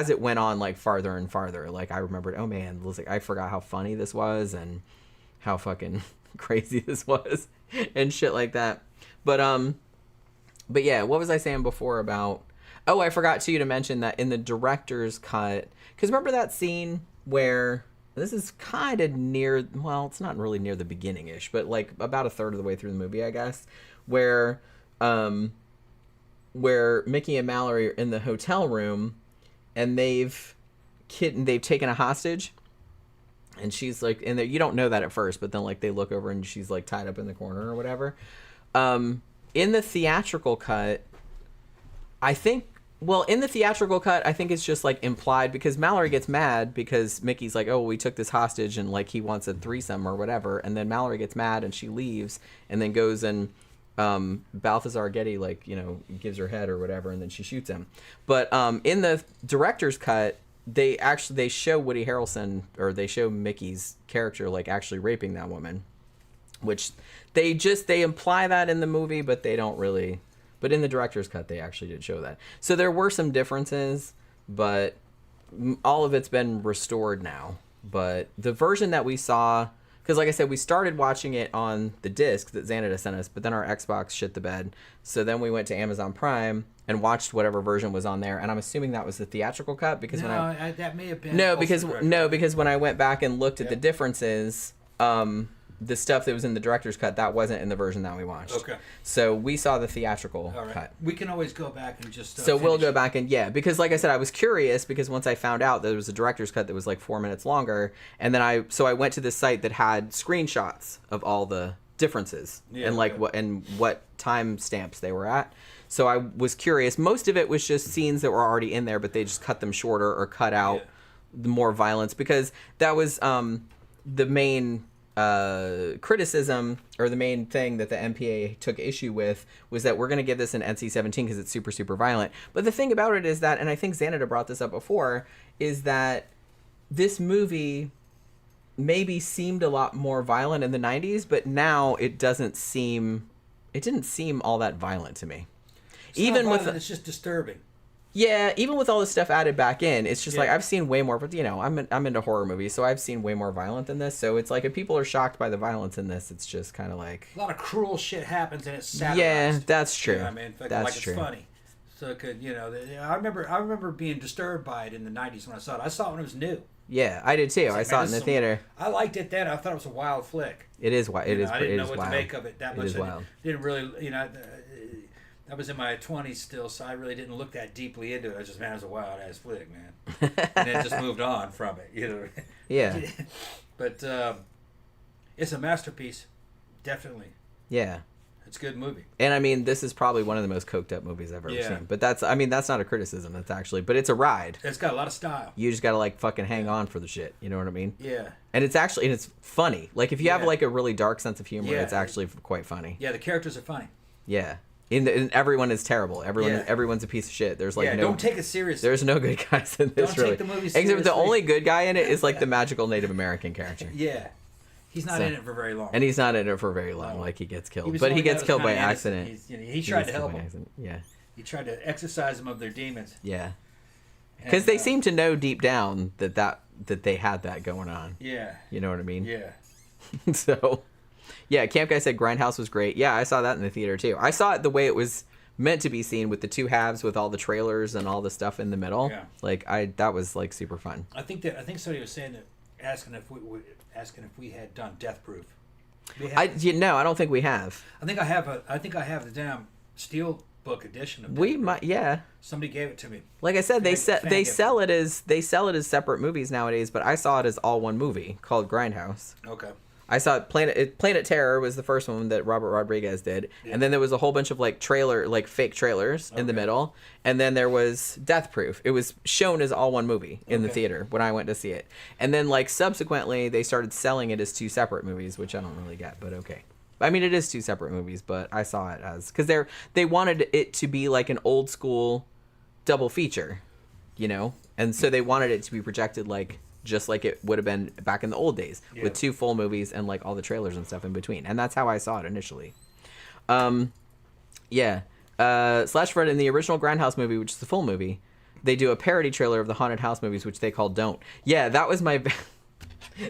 it went on like farther and farther, like I remembered, oh man, like I forgot how funny this was and how fucking crazy this was and shit like that. But yeah, what was I saying before about... Oh, I forgot to mention that in the director's cut, because remember that scene where... This is kind of near, well, it's not really near the beginning-ish, but like about a third of the way through the movie, I guess, where Mickey and Mallory are in the hotel room, and they've taken a hostage, and she's like, and you don't know that at first, but then like they look over and she's like tied up in the corner or whatever. In the theatrical cut, in the theatrical cut, I think it's just, like, implied, because Mallory gets mad because Mickey's like, oh, we took this hostage, and, like, he wants a threesome or whatever, and then Mallory gets mad, and she leaves, and then goes and Balthazar Getty, like, you know, gives her head or whatever, and then she shoots him. But in the director's cut, they show Woody Harrelson, or they show Mickey's character, like, actually raping that woman, which they imply that in the movie, but they don't really... But in the director's cut, they actually did show that. So there were some differences, but all of it's been restored now. But the version that we saw, because like I said, we started watching it on the disc that Xánada sent us, but then our Xbox shit the bed. So then we went to Amazon Prime and watched whatever version was on there, and I'm assuming that was the theatrical cut, because that may have been because when I went back and looked at the differences, the stuff that was in the director's cut, that wasn't in the version that we watched. Okay. So we saw the theatrical cut. We can always go back and just so we'll go back and, yeah, because like I said, I was curious, because once I found out that there was a director's cut that was like 4 minutes longer, and then I went to this site that had screenshots of all the differences Yeah, and like okay. what time stamps they were at. So I was curious. Most of it was just scenes that were already in there, but they just cut them shorter or cut out the more violence, because that was the main criticism, or the main thing that the MPA took issue with, was that we're going to give this an NC-17 because it's super, super violent. But the thing about it is that, and I think Xánada brought this up before, is that this movie maybe seemed a lot more violent in the 90s, but now it didn't seem all that violent to me. It's even not with violent, it's just disturbing. Yeah, even with all this stuff added back in, it's just Yeah. like I've seen way more. But I'm into horror movies, so I've seen way more violent than this. So it's like if people are shocked by the violence in this, it's just kind of like A lot of cruel shit happens and it's satirized. yeah, that's true. You know what I mean? That's like true. it's funny. So it could, I remember being disturbed by it in the 90s when I saw it. I saw it when it was new. Yeah, I did too. It's I like, saw man, it in this the is theater. I liked it then. I thought it was a wild flick. It is wild. It is. I didn't It know is what wild. to make of it that It much. is wild. Didn't really, I was in my 20s still, so I really didn't look that deeply into it. I was just, man, it was a wild ass flick, man. And then just moved on from it, Yeah. But it's a masterpiece, definitely. Yeah. It's a good movie. And I mean, this is probably one of the most coked up movies I've ever Yeah. seen. But that's not a criticism. That's actually, but it's a ride. It's got a lot of style. You just gotta like fucking hang on for the shit. You know what I mean? Yeah. And it's funny. Like if you have Yeah. like a really dark sense of humor, Yeah. it's actually quite funny. Yeah, the characters are funny. Yeah. And everyone is terrible. Everyone's a piece of shit. There's like Yeah, no. don't take it seriously. There's no good guys in this. Don't really. take the movie Except the seriously. only good guy in it is like the magical Native American character. Yeah. He's not So- in it for very long. And he's not in it for very long. No. Like he gets killed, was but the he only guy gets that was killed by kinda innocent. accident. He tried gets to killed help by them. accident. Yeah. He tried to exorcise them of their demons. Yeah. And, Because they seem to know deep down that they had that going on. Yeah. You know what I mean? Yeah. So, yeah, Camp Guy said Grindhouse was great. Yeah, I saw that in the theater too. I saw it the way it was meant to be seen, with the two halves, with all the trailers and all the stuff in the middle. Yeah. Like that was like super fun. I think somebody was saying that, asking if we had done Death Proof. I don't think we have. I think I have the damn steel book edition of Death We Proof. might, yeah. Somebody gave it to me. Like I said, they Fan sell it as separate movies nowadays, but I saw it as all one movie called Grindhouse. Okay. I saw Planet Terror was the first one that Robert Rodriguez did, Yeah. and then there was a whole bunch of fake trailers in the Okay. middle, and then there was Death Proof. It was shown as all one movie in the Okay. theater when I went to see it, and then subsequently they started selling it as two separate movies, which I don't really get, but okay. I mean, it is two separate movies, but I saw it as because they wanted it to be like an old school double feature, and so they wanted it to be projected just like it would have been back in the old days, Yeah. with two full movies and all the trailers and stuff in between. And that's how I saw it initially. Yeah. Slash Fred, in the original Grindhouse movie, which is the full movie, they do a parody trailer of the haunted house movies, which they call Don't. Yeah, that was my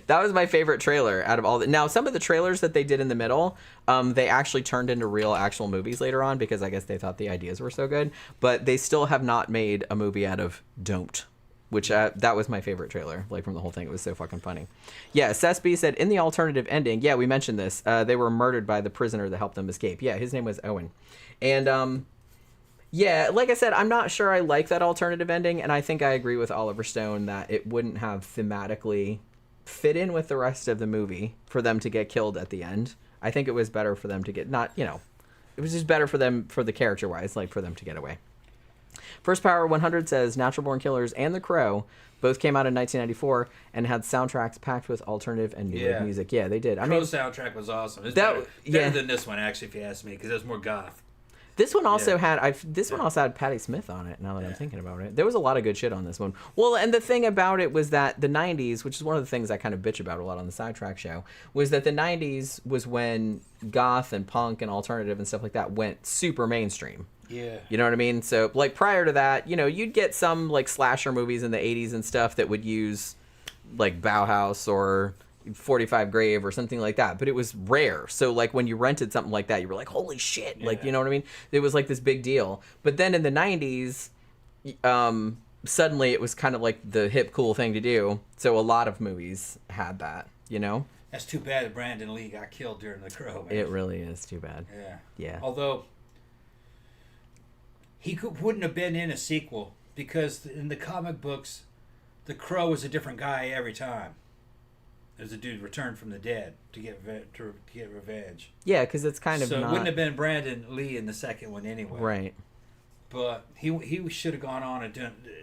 that was my favorite trailer out of all. Now, some of the trailers that they did in the middle, they actually turned into real actual movies later on, because I guess they thought the ideas were so good. But they still have not made a movie out of Don't, which that was my favorite trailer, from the whole thing. It was so fucking funny. Yeah, Sesby said, in the alternative ending, yeah, we mentioned this, they were murdered by the prisoner that helped them escape. Yeah, his name was Owen. And, yeah, like I said, I'm not sure I like that alternative ending, and I think I agree with Oliver Stone that it wouldn't have thematically fit in with the rest of the movie for them to get killed at the end. I think it was better for them to get, it was just better for them, for the character-wise, for them to get away. First Power 100 says Natural Born Killers and The Crow both came out in 1994 and had soundtracks packed with alternative and new wave music. Yeah, they did. Crow soundtrack was awesome. It's better than this one, actually, if you ask me, because it was more goth. This one also had one also had Patti Smith on it. Now that I'm thinking about it, there was a lot of good shit on this one. Well, and the thing about it was that the '90s, which is one of the things I kind of bitch about a lot on the Sidetrack show, was that the '90s was when goth and punk and alternative and stuff like that went super mainstream. Yeah. You know what I mean? So prior to that, you'd get some slasher movies in the '80s and stuff that would use Bauhaus or 45 Grave or something like that, but it was rare. So when you rented something like that, you were like, holy shit. Yeah. You know what I mean? It was this big deal. But then in the 90s, suddenly it was kind of the hip cool thing to do. So a lot of movies had that, That's too bad that Brandon Lee got killed during The Crow, man. It really is too bad. Yeah. Yeah. Although wouldn't have been in a sequel, because in the comic books, The Crow was a different guy every time. There's a dude returned from the dead to get revenge. Yeah, because it's kind of so not... it wouldn't have been Brandon Lee in the second one anyway. Right. But he should have gone on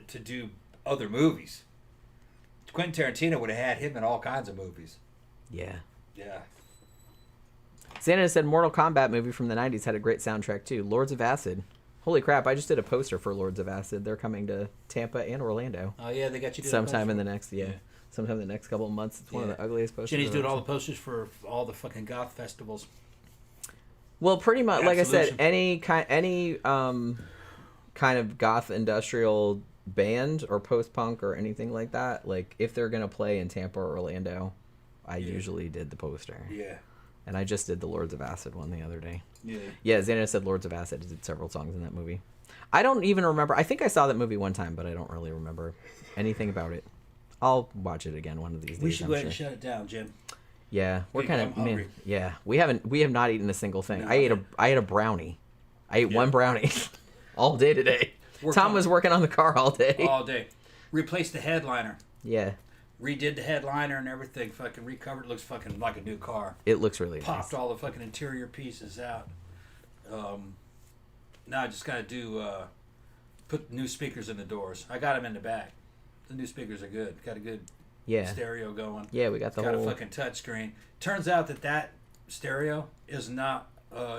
to do other movies. Quentin Tarantino would have had him in all kinds of movies. Yeah. Yeah. Xánada said Mortal Kombat movie from the 90s had a great soundtrack too. Lords of Acid. Holy crap, I just did a poster for Lords of Acid. They're coming to Tampa and Orlando. Oh, yeah, they got you doing sometime in the next, sometime in the next couple of months. It's one of the ugliest posters. Jenny's doing all the posters for all the fucking goth festivals. Well, pretty much, like I said, Absolution. any kind of goth industrial band or post-punk or anything like that, like if they're going to play in Tampa or Orlando, I usually did the poster. Yeah. And I just did the Lords of Acid one the other day. Yeah. Yeah, Xánada said Lords of Acid did several songs in that movie. I don't even remember. I think I saw that movie one time, but I don't really remember anything about it. I'll watch it again one of these days. We should go ahead and shut it down, Jim. Yeah, we're kind of hungry. yeah. We have not eaten a single thing. No, I ate a brownie. I ate one brownie all day today. Tom was working on the car all day. All day. Replaced the headliner. Yeah. Redid the headliner and everything. Fucking recovered. Looks fucking like a new car. It looks really Popped nice. all the fucking interior pieces out. Now I just gotta do put new speakers in the doors. I got them in the back. The new speakers are good. Got a good stereo going. Yeah, we got the got whole... a fucking touch screen. Turns out that stereo is not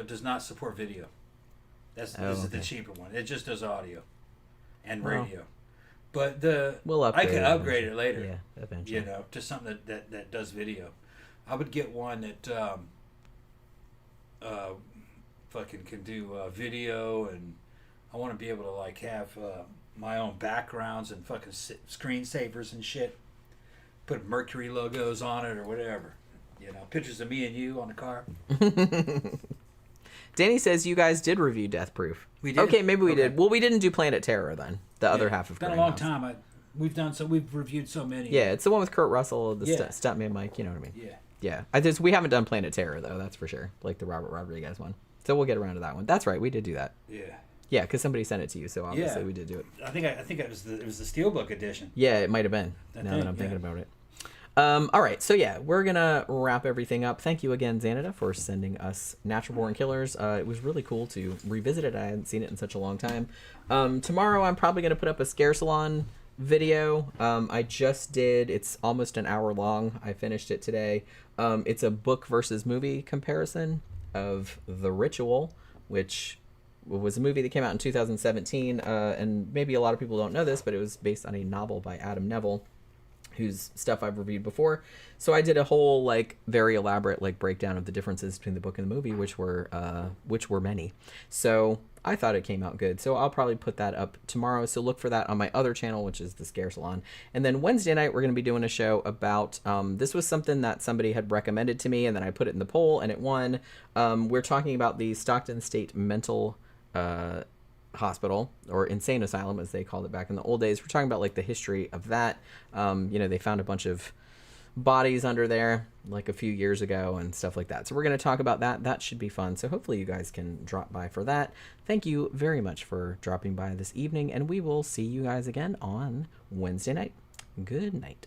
does not support video. This is the cheaper one. It just does audio and radio. But I can upgrade it later. Yeah, eventually. You know, to something that does video. I would get one that fucking can do video, and I want to be able to like have my own backgrounds and fucking screensavers and shit. Put Mercury logos on it or whatever. You know, pictures of me and you on the car. Danny says you guys did review Death Proof. We did? Okay, maybe we did. Well, we didn't do Planet Terror then. The other half of It's been a long time. We've reviewed so many. Yeah, it's the one with Kurt Russell, the stuntman Mike. You know what I mean? Yeah. Yeah. We haven't done Planet Terror though. That's for sure. Like the Robert Rodriguez one. So we'll get around to that one. That's right. We did do that. Yeah. Yeah, because somebody sent it to you, so obviously we did do it. I think it was the Steelbook edition. Yeah, it might have been. Now that I'm thinking about it. All right, so yeah, we're gonna wrap everything up. Thank you again, Xánada, for sending us Natural Born Killers. It was really cool to revisit it. I hadn't seen it in such a long time. Tomorrow, I'm probably gonna put up a Scare Salon video. I just did. It's almost an hour long. I finished it today. It's a book versus movie comparison of The Ritual, which was a movie that came out in 2017, and maybe a lot of people don't know this, but it was based on a novel by Adam Neville, whose stuff I've reviewed before. So I did a whole like very elaborate like breakdown of the differences between the book and the movie, which were many. So I thought it came out good. So I'll probably put that up tomorrow. So look for that on my other channel, which is the Scare Salon. And then Wednesday night we're going to be doing a show about this was something that somebody had recommended to me, and then I put it in the poll and it won. We're talking about the Stockton State Mental Hospital, or insane asylum as they called it back in the old days. We're talking about like the history of that. They found a bunch of bodies under there like a few years ago and stuff like that. So we're going to talk about that. That should be fun. So hopefully you guys can drop by for that. Thank you very much for dropping by this evening, and we will see you guys again on Wednesday night. Good night.